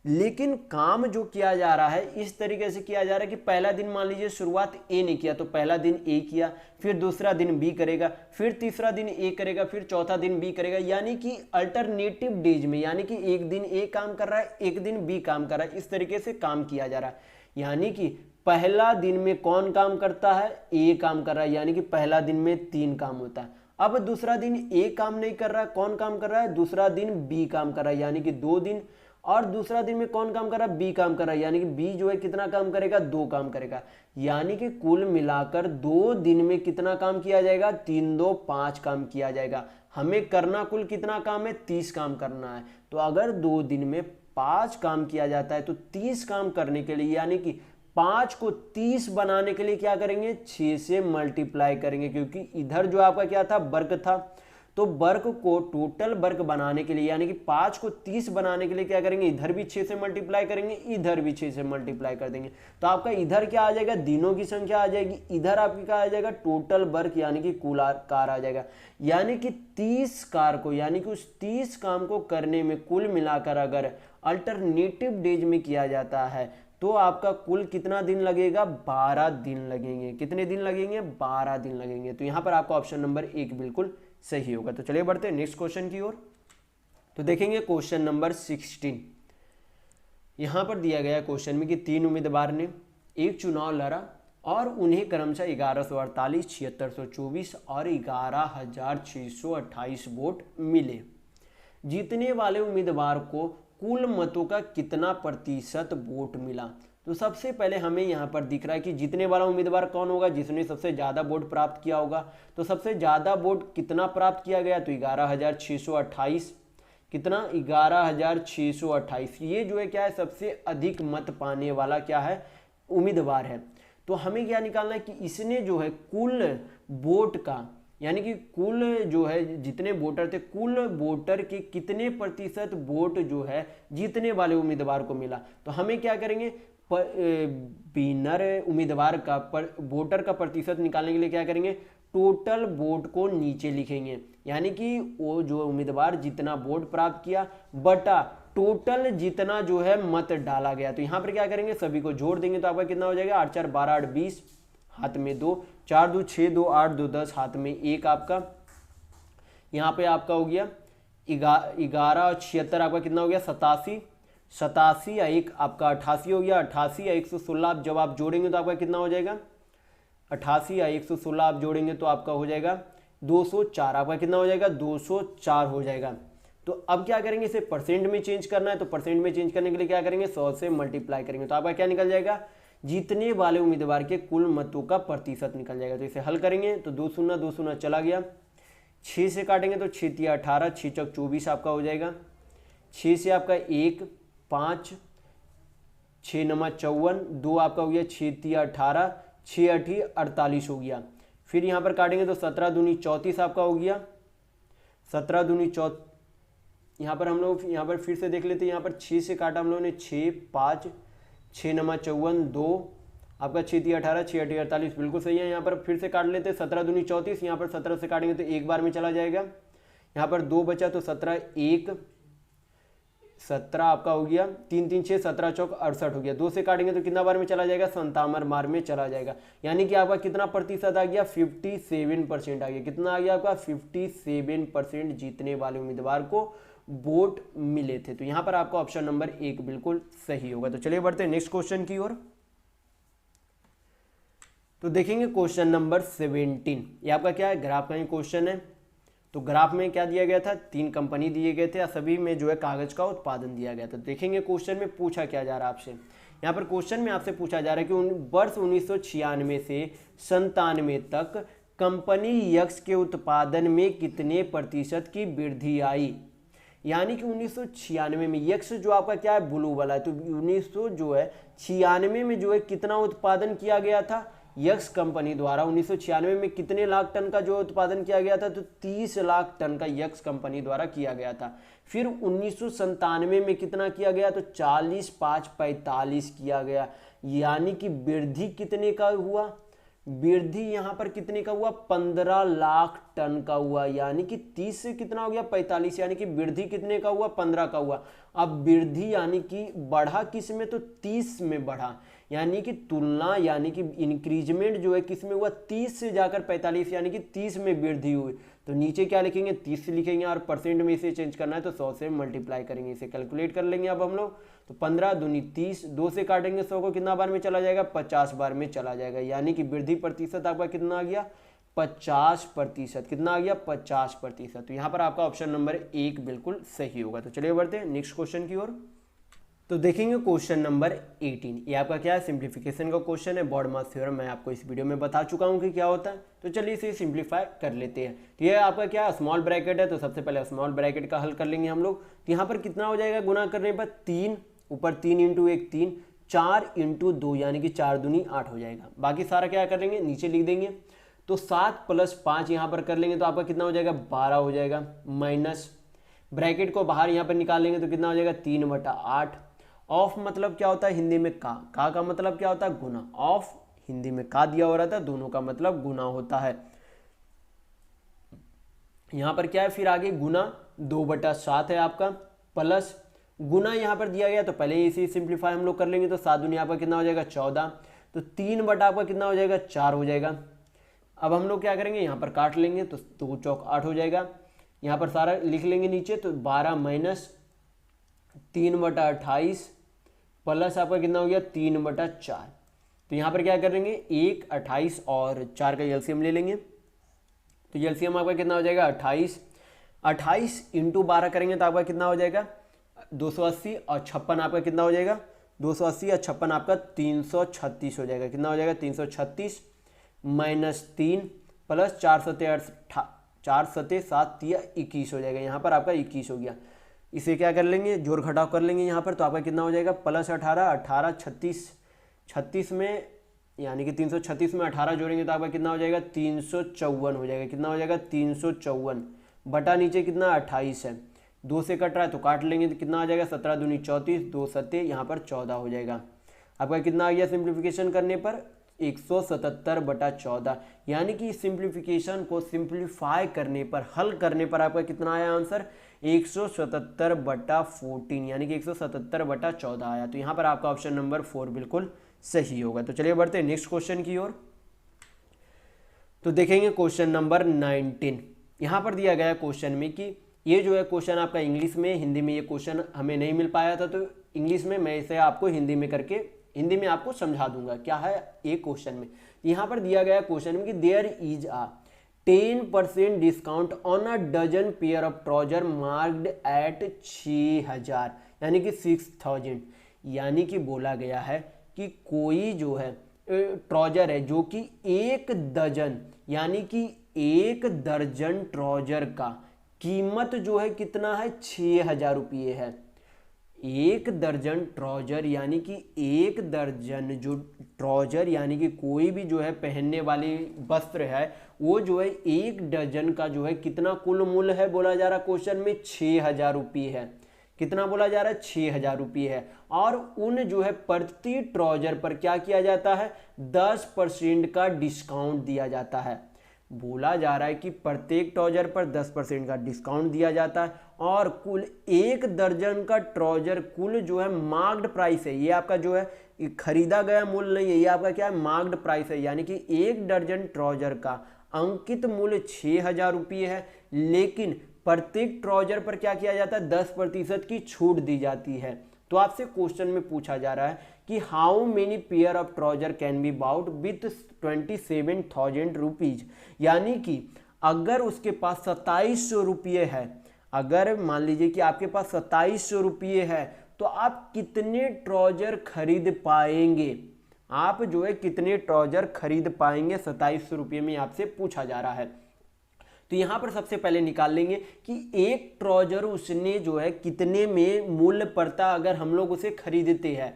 लेकिन काम जो किया जा रहा है इस तरीके से किया जा रहा है कि पहला दिन मान लीजिए शुरुआत ए ने किया, तो पहला दिन ए किया, फिर दूसरा दिन बी करेगा, फिर तीसरा दिन ए करेगा, फिर चौथा दिन बी करेगा। यानी कि अल्टरनेटिव डेज में, यानी कि एक दिन ए काम कर रहा है, एक दिन बी काम कर रहा है, इस तरीके से काम किया जा रहा है। यानी कि पहला दिन में कौन काम करता है, ए काम कर रहा है, यानी कि पहला दिन में 3 काम होता है। अब दूसरा दिन ए काम नहीं कर रहा है, कौन काम कर रहा है, दूसरा दिन बी काम कर रहा है, यानी कि 2 दिन। और दूसरा दिन में कौन काम कर रहा है, बी काम कर रहा है, यानी कि बी जो है कितना काम करेगा, 2 काम करेगा। यानी कि कुल मिलाकर 2 दिन में कितना काम किया जाएगा, 3 2 5 काम किया जाएगा। हमें करना कुल कितना काम है, 30 काम करना है। तो अगर 2 दिन में 5 काम किया जाता है तो 30 काम करने के लिए, यानी कि 5 को 30 बनाने के लिए क्या करेंगे, 6 से मल्टीप्लाई करेंगे, क्योंकि इधर जो आपका क्या था, वर्ग था। तो वर्ग को टोटल वर्ग बनाने के लिए, यानी कि 5 को 30 बनाने के लिए क्या करेंगे, इधर भी 6 से मल्टीप्लाई करेंगे, इधर भी 6 से मल्टीप्लाई कर देंगे। तो आपका इधर क्या आ जाएगा, दिनों की संख्या आ जाएगी, इधर आपकी क्या आ जाएगा, टोटल वर्ग यानी कि कुल कार आ जाएगा। यानी कि 30 कार को, यानी कि उस 30 काम को करने में कुल मिलाकर अगर अल्टरनेटिव डेज में किया जाता है तो आपका कुल कितना दिन लगेगा, 12 दिन लगेंगे। कितने दिन लगेंगे, 12 दिन लगेंगे। तो यहाँ पर आपका ऑप्शन नंबर 1 बिल्कुल सही होगा। तो चलिए बढ़ते हैं नेक्स्ट क्वेश्चन की ओर। तो देखेंगे क्वेश्चन नंबर 16। यहां पर दिया गया क्वेश्चन में कि 3 उम्मीदवार ने एक चुनाव लड़ा और उन्हें क्रमशः 1148, 7624 और 11628 वोट मिले। जीतने वाले उम्मीदवार को कुल मतों का कितना प्रतिशत वोट मिला। तो सबसे पहले हमें यहाँ पर दिख रहा है कि जीतने वाला उम्मीदवार कौन होगा, जिसने सबसे ज़्यादा वोट प्राप्त किया होगा। तो सबसे ज़्यादा वोट कितना प्राप्त किया गया, तो 11628। कितना, 11628। ये जो है क्या है, सबसे अधिक मत पाने वाला क्या है, उम्मीदवार है। तो हमें क्या निकालना है कि इसने जो है कुल वोट का, यानी कि कुल जो है जितने वोटर थे, कुल वोटर के कितने प्रतिशत वोट जो है जीतने वाले उम्मीदवार को मिला। तो हमें क्या करेंगे, विनर उम्मीदवार का वोटर का प्रतिशत निकालने के लिए क्या करेंगे, टोटल वोट को नीचे लिखेंगे, यानी कि वो जो उम्मीदवार जितना वोट प्राप्त किया बटा टोटल जितना जो है मत डाला गया। तो यहाँ पर क्या करेंगे, सभी को जोड़ देंगे तो आपका कितना हो जाएगा, 8 4 12 8 20, हाथ में 2, 4 2 6 2 8 2 10, हाथ में 1 आपका। यहाँ पे आपका हो गया 11 और 76 आपका कितना हो गया, 87, 87 या 1 आपका 88 हो गया। 88 या 116 आप जब आप जोड़ेंगे तो आपका कितना हो जाएगा, 88 या 116 आप जोड़ेंगे तो आपका हो जाएगा 204, आपका कितना हो जाएगा, 204 हो जाएगा। तो अब क्या करेंगे, इसे परसेंट में चेंज करना है, तो परसेंट में चेंज करने के लिए क्या करेंगे, 100 से मल्टीप्लाई करेंगे तो आपका क्या निकल जाएगा, जीतने वाले उम्मीदवार के कुल मतों का प्रतिशत निकल जाएगा। तो इसे हल करेंगे तो 2 शून्य 2 शून्य चला गया, 6 से काटेंगे तो 6 तिया 18, 6 चौक 24 आपका हो जाएगा, 6 से आपका 1 5, 6 नमा 54, 2 आपका हो गया 6 तिया 18, 6 8 48 हो गया। फिर यहाँ पर काटेंगे तो 17 दूनी 34 आपका हो गया, 17 दूनी 34, यहाँ पर हम लोग यहाँ पर फिर से देख लेते हैं, यहाँ पर 6 से काटा हम लोगों ने 6 5, 6 नमा 54, 2 आपका 6 तिया 18, 6 8 48 बिल्कुल सही है। यहाँ पर फिर से काट लेते हैं, 17 दूनी 34, यहाँ पर 17 से काटेंगे तो एक बार में चला जाएगा, यहाँ पर 2 बचा तो 17 1 17 आपका हो गया, 3 3 6 17 चौक 68 हो गया। 2 से काटेंगे तो कितना बार में चला जाएगा, 57 बार में चला जाएगा, यानी कि आपका कितना प्रतिशत आ गया, 57% आ गया। कितना आ गया आपका, 57% जीतने वाले उम्मीदवार को वोट मिले थे। तो यहां पर आपका ऑप्शन नंबर 1 बिल्कुल सही होगा। तो चलिए बढ़ते हैं नेक्स्ट क्वेश्चन की ओर। तो देखेंगे क्वेश्चन नंबर 17, ये आपका क्या है, ग्राफ का ही क्वेश्चन है। तो ग्राफ में क्या दिया गया था, 3 कंपनी दिए गए थे, सभी में जो है कागज का उत्पादन दिया गया था। देखेंगे क्वेश्चन में पूछा क्या जा रहा है आपसे, यहाँ पर क्वेश्चन में आपसे पूछा जा रहा है कि वर्ष 1996 से 97 तक कंपनी यक्स के उत्पादन में कितने प्रतिशत की वृद्धि आई। यानी कि 1996 में यक्स जो आपका क्या है, ब्लू वाला है, तो 1996 में जो है कितना उत्पादन किया गया था, यक्स कंपनी द्वारा 1996 में कितने लाख टन का जो उत्पादन किया गया था, तो 30 लाख टन का यक्स कंपनी द्वारा किया गया था। फिर 1997 में कितना किया गया, तो 40 5 45 किया गया, यानी कि वृद्धि कितने का हुआ, वृद्धि यहाँ पर कितने का हुआ, 15 लाख टन का हुआ, यानी कि 30 से कितना हो गया 45, यानी कि वृद्धि कितने का हुआ, 15 का हुआ। अब वृद्धि यानी कि बढ़ा किस में, तो 30 में बढ़ा, यानी कि तुलना यानी कि इंक्रीजमेंट जो है किस में हुआ, 30 से जाकर 45, यानी कि 30 में वृद्धि हुई। तो नीचे क्या लिखेंगे, 30 लिखेंगे, और परसेंट में इसे चेंज करना है तो 100 से मल्टीप्लाई करेंगे। इसे कैलकुलेट कर लेंगे अब हम लोग, तो 15 दूनी 30, 2 से काटेंगे 100 को, कितना बार में चला जाएगा, 50 बार में चला जाएगा, यानी कि वृद्धि प्रतिशत आपका कितना आ गया, 50%। कितना आ गया, 50%। तो यहाँ पर आपका ऑप्शन नंबर 1 बिल्कुल सही होगा। तो चलिए बढ़ते हैं नेक्स्ट क्वेश्चन की ओर। तो देखेंगे क्वेश्चन नंबर 18, ये आपका क्या है, सिंप्लीफिकेशन का क्वेश्चन है। बॉडमास थ्योरम मैं आपको इस वीडियो में बता चुका हूँ कि क्या होता है, तो चलिए इसे सिंप्लीफाई कर लेते हैं। तो ये आपका क्या स्मॉल ब्रैकेट है, तो सबसे पहले स्मॉल ब्रैकेट का हल कर लेंगे हम लोग। तो यहाँ पर कितना हो जाएगा, गुना करने पर 3 ऊपर 3 इंटू 1 3, 4 इंटू 2 यानी कि 4 दूनी 8 हो जाएगा। बाकी सारा क्या कर लेंगे, नीचे लिख देंगे। तो 7 + 5 यहाँ पर कर लेंगे तो आपका कितना हो जाएगा, 12 हो जाएगा, माइनस ब्रैकेट को बाहर यहाँ पर निकाल लेंगे तो कितना हो जाएगा, 3/8। ऑफ मतलब क्या होता है हिंदी में, का मतलब क्या होता है, गुना। ऑफ हिंदी में का दिया हो रहा था, दोनों का मतलब गुना होता है। यहां पर क्या है, फिर आगे गुना 2/7 है आपका, प्लस गुना यहां पर दिया गया तो पहले इसी सिंप्लीफाई हम लोग कर लेंगे। तो 7 दूनी आपका कितना हो जाएगा, 14, तो 3 बटा आपका कितना हो जाएगा, 4 हो जाएगा। अब हम लोग क्या करेंगे, यहाँ पर काट लेंगे तो 2 चौक 8 हो जाएगा। यहाँ पर सारा लिख लेंगे नीचे, तो 12 माइनस 3/28 प्लस आपका कितना हो गया, 3/4। तो यहाँ पर क्या करेंगे, 1 28 और 4 का एलसीएम ले लेंगे। तो एलसीएम आपका कितना हो जाएगा, 28। 28 इंटू 12 करेंगे तो आपका कितना हो जाएगा, 280, और 56 आपका कितना हो जाएगा, 280 और 56 आपका 336 हो जाएगा। कितना हो जाएगा, 336 माइनस 3 प्लस 4 सते 7 21 हो जाएगा। यहाँ पर आपका 21 हो गया। इसे क्या कर लेंगे, जोड़ घटाव कर लेंगे यहाँ पर, तो आपका कितना हो जाएगा, +18 18 36 36 में यानी कि 336 में 18 जोड़ेंगे तो आपका कितना हो जाएगा 354 हो जाएगा। कितना हो जाएगा 354 बटा नीचे कितना 28 है, 2 से कट रहा है तो काट लेंगे तो कितना आ जाएगा 17 दूनी 34, 2 सत्ते यहाँ पर 14 हो जाएगा। आपका कितना आ गया सिंप्लीफिकेशन करने पर 177 बटा 14, यानी कि सिंप्लीफिकेशन को सिंप्लीफाई करने पर, हल करने पर आपका कितना आया आंसर 177 बटा 14, यानी कि 177 बटा 14 आया। तो यहाँ पर आपका ऑप्शन नंबर 4 बिल्कुल सही होगा। तो चलिए बढ़ते हैं नेक्स्ट क्वेश्चन की ओर। तो देखेंगे क्वेश्चन नंबर 19। यहाँ पर दिया गया क्वेश्चन में कि ये जो है क्वेश्चन आपका इंग्लिश में, हिंदी में ये क्वेश्चन हमें नहीं मिल पाया था, तो इंग्लिश में मैं इसे आपको हिंदी में करके हिंदी में आपको समझा दूंगा क्या है एक क्वेश्चन में। यहाँ पर दिया गया क्वेश्चन में कि there is a 10% discount on a dozen pair of trouser marked at 6000, यानी कि 6000, यानी कि बोला गया है कि कोई जो है ट्राउजर है जो कि 1 दर्जन, यानी कि 1 दर्जन ट्राउजर का कीमत जो है कितना है 6000 रुपये है। 1 दर्जन ट्राउजर यानी कि 1 दर्जन जो ट्राउजर यानी कि कोई भी जो है पहनने वाली वस्त्र है वो जो है 1 दर्जन का जो है कितना कुल मूल्य है बोला जा रहा क्वेश्चन में 6000 रुपये है। कितना बोला जा रहा है 6000 रुपये है। और उन जो है प्रति ट्राउजर पर क्या किया जाता है 10% का डिस्काउंट दिया जाता है। बोला जा रहा है कि प्रत्येक ट्राउजर पर 10% का डिस्काउंट दिया जाता है और कुल 1 दर्जन का ट्राउजर कुल जो है मार्क्ड प्राइस है, ये आपका जो है खरीदा गया मूल्य नहीं है, ये आपका क्या है मार्क्ड प्राइस है, यानी कि 1 दर्जन ट्राउजर का अंकित मूल्य 6000 रुपये है, लेकिन प्रत्येक ट्राउजर पर क्या किया जाता है 10% की छूट दी जाती है। तो आपसे क्वेश्चन में पूछा जा रहा है कि how many pair of trouser can be bought with 27,000 rupees, यानी कि अगर उसके पास 2700 रुपये है, अगर मान लीजिए कि आपके पास 2700 रुपये है तो आप कितने ट्राउजर खरीद पाएंगे, आप जो है कितने ट्राउजर खरीद पाएंगे 2700 रुपये में आपसे पूछा जा रहा है। तो यहां पर सबसे पहले निकाल लेंगे कि एक ट्राउजर उसने जो है कितने में मूल्य पड़ता अगर हम लोग उसे खरीदते हैं।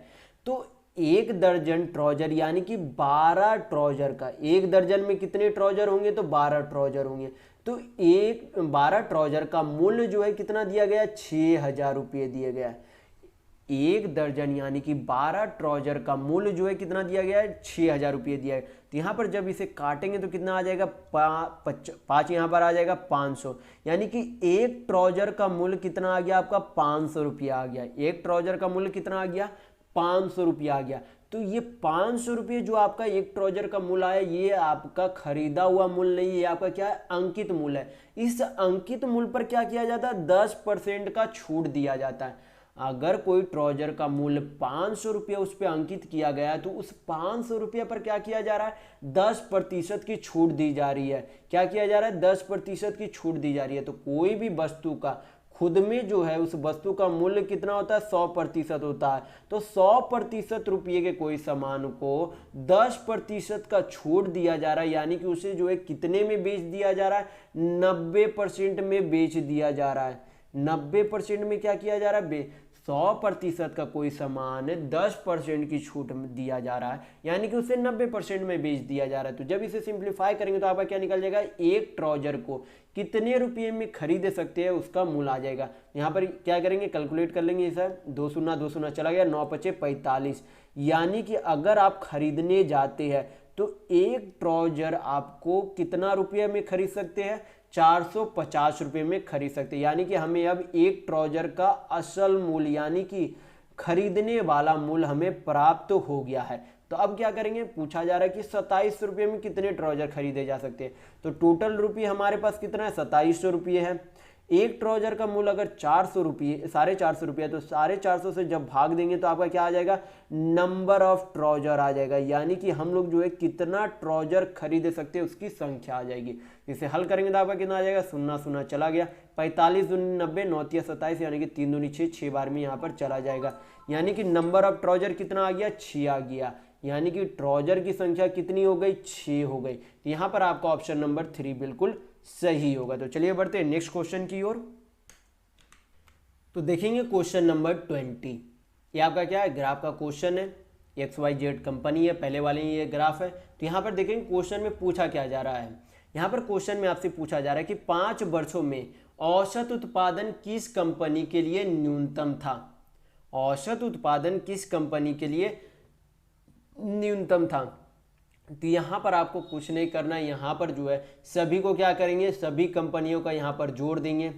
तो 1 दर्जन ट्राउजर यानी कि 12 ट्राउजर का, 1 दर्जन में कितने ट्राउजर होंगे तो 12 ट्राउजर होंगे, तो 12 ट्राउजर का मूल्य जो है कितना दिया गया 6000 रुपये दिया गया है। 1 दर्जन यानी कि 12 ट्राउजर का मूल्य जो है कितना दिया गया है 6000 रुपये दिया है। तो यहाँ पर जब इसे काटेंगे तो कितना आ जाएगा 5 यहाँ पर आ जाएगा 500, यानी कि 1 ट्राउजर का मूल्य कितना आ गया आपका 500 रुपये आ गया। 1 ट्राउजर का मूल्य कितना आ गया 500 रुपये आ गया। तो ये 500 रुपये जो आपका 1 ट्राउजर का मूल्य आया ये आपका खरीदा हुआ मूल्य नहीं है, ये आपका क्या है अंकित मूल्य है। इस अंकित मूल्य पर क्या किया जाता है 10% का छूट दिया जाता है। अगर कोई ट्राउजर का मूल्य 500 रुपये उस पर अंकित किया गया है तो उस 500 रुपये पर क्या किया जा रहा है 10% की छूट दी जा रही है। क्या किया जा रहा है 10% की छूट दी जा रही है। तो कोई भी वस्तु का खुद में जो है उस वस्तु का मूल्य कितना होता है 100% होता है। तो 100% रुपये के कोई सामान को 10% का छूट दिया जा रहा है, यानी कि उसे जो है कितने में बेच दिया जा रहा है 90% में बेच दिया जा रहा है। 90% में क्या किया जा रहा है 100% का कोई सामान 10% की छूट दिया जा रहा है, यानी कि उसे 90% में बेच दिया जा रहा है। तो जब इसे सिंप्लीफाई करेंगे तो आपका क्या निकल जाएगा 1 ट्राउजर को कितने रुपये में खरीद सकते हैं उसका मूल्य आ जाएगा। यहाँ पर क्या करेंगे कैलकुलेट कर लेंगे, इसे 2 शून्य चला गया 9 पचे 45, यानी कि अगर आप खरीदने जाते हैं तो 1 ट्राउजर आपको कितना रुपये में खरीद सकते हैं 450 रुपये में खरीद सकते हैं। यानी कि हमें अब 1 ट्राउजर का असल मूल्य यानी कि खरीदने वाला मूल्य हमें प्राप्त हो गया है। तो अब क्या करेंगे पूछा जा रहा है कि 2700 रुपये में कितने ट्राउजर खरीदे जा सकते हैं। तो टोटल रुपये हमारे पास कितना है 2700 रुपये है। 1 ट्राउजर का मूल्य अगर 400 रुपये 450 रुपये तो 450 से जब भाग देंगे तो आपका क्या आ जाएगा नंबर ऑफ ट्राउजर आ जाएगा, यानी कि हम लोग जो है कितना ट्राउजर खरीद सकते हैं उसकी संख्या आ जाएगी। इसे हल करेंगे तो आपका कितना आ जाएगा 0 चला गया 45 दूनी 90 9 27, यानी कि 3 दूनी 6 बार में यहाँ पर चला जाएगा, यानी कि नंबर ऑफ ट्राउजर कितना आ गया 6 आ गया, यानी कि ट्राउजर की संख्या कितनी हो गई 6 हो गई। तो यहाँ पर आपका ऑप्शन नंबर 3 बिल्कुल सही होगा। तो चलिए बढ़ते हैं नेक्स्ट क्वेश्चन की ओर। तो देखेंगे क्वेश्चन नंबर 20, ये आपका क्या है ग्राफ का क्वेश्चन है। XYZ कंपनी है, पहले वाले ये ग्राफ है। तो यहाँ पर देखेंगे क्वेश्चन में पूछा क्या जा रहा है। यहाँ पर क्वेश्चन में आपसे पूछा जा रहा है कि 5 वर्षों में औसत उत्पादन किस कंपनी के लिए न्यूनतम था। औसत उत्पादन किस कंपनी के लिए न्यूनतम था। तो यहाँ पर आपको कुछ नहीं करना, यहाँ पर जो है सभी को क्या करेंगे, सभी कंपनियों का यहाँ पर जोड़ देंगे।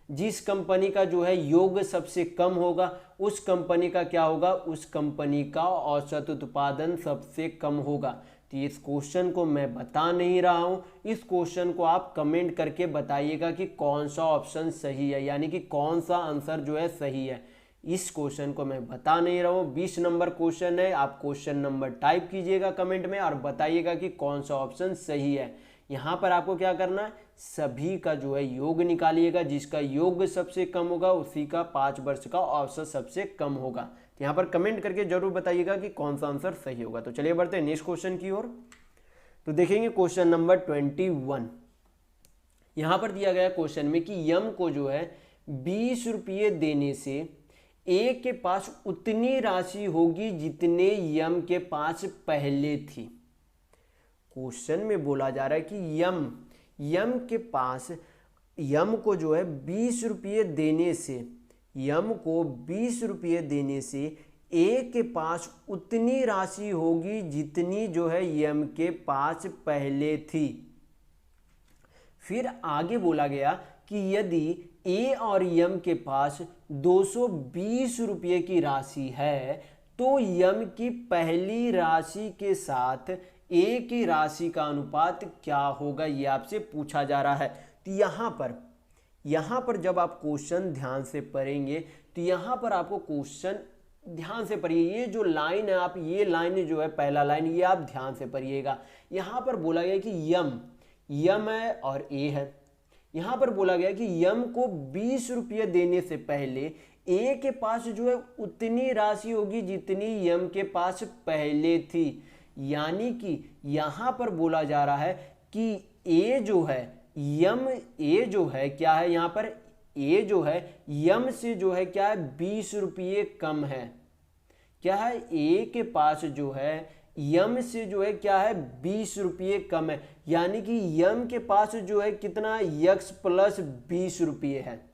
जिस कंपनी का जो है योग सबसे कम होगा उस कंपनी का क्या होगा, उस कंपनी का औसत उत्पादन सबसे कम होगा। तो इस क्वेश्चन को मैं बता नहीं रहा हूँ, इस क्वेश्चन को आप कमेंट करके बताइएगा कि कौन सा ऑप्शन सही है, यानी कि कौन सा आंसर जो है सही है। इस क्वेश्चन को मैं बता नहीं रहा हूँ। 20 नंबर क्वेश्चन है, आप क्वेश्चन नंबर टाइप कीजिएगा कमेंट में और बताइएगा कि कौन सा ऑप्शन सही है। यहाँ पर आपको क्या करना है, सभी का जो है योग निकालिएगा, जिसका योग सबसे कम होगा उसी का 5 वर्ष का औसत सबसे कम होगा। तो यहाँ पर कमेंट करके जरूर बताइएगा कि कौन सा आंसर सही होगा। तो चलिए बढ़ते हैं नेक्स्ट क्वेश्चन की ओर। तो देखेंगे क्वेश्चन नंबर 21। यहाँ पर दिया गया क्वेश्चन में कि यम को जो है 20 रुपये देने से ए के पास उतनी राशि होगी जितने यम के पास पहले थी। क्वेश्चन में बोला जा रहा है कि यम के पास, यम को जो है 20 रुपये देने से, यम को 20 रुपये देने से ए के पास उतनी राशि होगी जितनी जो है यम के पास पहले थी। फिर आगे बोला गया कि यदि ए और यम के पास 220 रुपये की राशि है तो यम की पहली राशि के साथ ए की राशि का अनुपात क्या होगा, ये आपसे पूछा जा रहा है। तो यहाँ पर जब आप क्वेश्चन ध्यान से पढ़ेंगे तो यहाँ पर आपको क्वेश्चन ध्यान से पढ़िए। ये जो लाइन है, आप ये लाइन जो है पहला लाइन, ये आप ध्यान से पढ़िएगा। यहाँ पर बोला गया कि यम है और ए है। यहाँ पर बोला गया कि यम को 20 रुपये देने से पहले ए के पास जो है उतनी राशि होगी जितनी यम के पास पहले थी। यानी कि यहाँ पर बोला जा रहा है कि ए जो है, ए जो है क्या है, यहाँ पर ए जो है यम से जो है क्या है 20 रुपये कम है। क्या है, ए के पास जो है यम से जो है क्या है 20 रुपये कम है। यानी कि यम के पास जो है कितना, यक्स प्लस 20 रुपये है।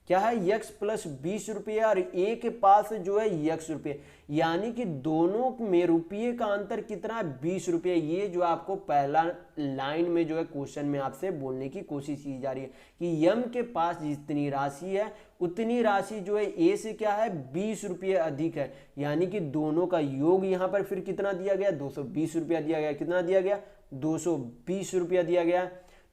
क्या है, यक्स प्लस 20 रुपये और ए के पास जो है यक्स रुपये। यानी कि दोनों में रुपये का अंतर कितना, 20 रुपये। ये जो आपको पहला लाइन में जो है क्वेश्चन में आपसे बोलने की कोशिश की जा रही है कि यम के पास जितनी राशि है उतनी राशि जो है ए से क्या है 20 रुपये अधिक है। यानी कि दोनों का योग यहाँ पर फिर कितना दिया गया, 220 रुपया दिया गया। कितना दिया गया, 220 रुपया दिया गया।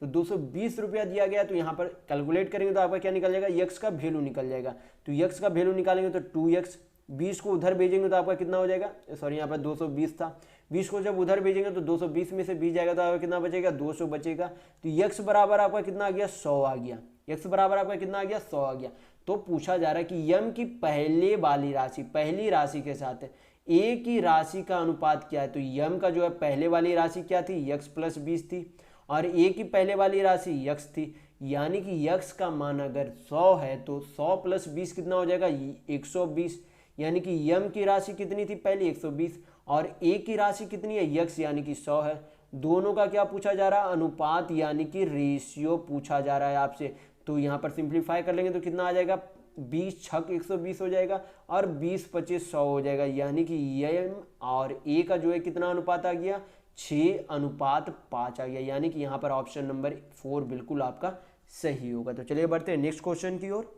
तो 220 रुपया दिया गया। तो यहाँ पर कैलकुलेट करेंगे तो आपका क्या निकल जाएगा, यक्स का वैल्यू निकल जाएगा। तो यक्स का वैल्यू निकालेंगे तो 2x, 20 को उधर भेजेंगे तो आपका कितना हो जाएगा, सॉरी यहाँ पर 220 था, 20 को जब उधर भेजेंगे तो 220 में से 20 जाएगा तो आपका कितना बचेगा, 200 बचेगा। तो यक्स बराबर आपका कितना आ गया, 100 आ गया। यक्स बराबर आपका कितना आ गया, 100 आ गया। तो पूछा जा रहा है कि यम की पहली राशि के साथ ए की राशि का अनुपात क्या है। तो यम का जो है पहले वाली राशि क्या थी, यक्स प्लस 20 थी और ए की पहले वाली राशि यक्स थी। यानी कि यक्स का मान अगर 100 है तो 100 प्लस 20 कितना हो जाएगा, 120। यानी कि यम की राशि कितनी थी पहले, 120 और ए की राशि कितनी है, यक्स यानी कि 100 है। दोनों का क्या पूछा जा रहा है, अनुपात यानी कि रेशियो पूछा जा रहा है आपसे। तो यहाँ पर सिंप्लीफाई कर लेंगे तो कितना आ जाएगा, 20 छक 120 हो जाएगा और 20 25 100 हो जाएगा। यानी कि यम और ए का जो है कितना अनुपात आ गया, 6:5 आ गया। यानी कि यहाँ पर ऑप्शन नंबर 4 बिल्कुल आपका सही होगा। तो चलिए बढ़ते हैं नेक्स्ट क्वेश्चन की ओर।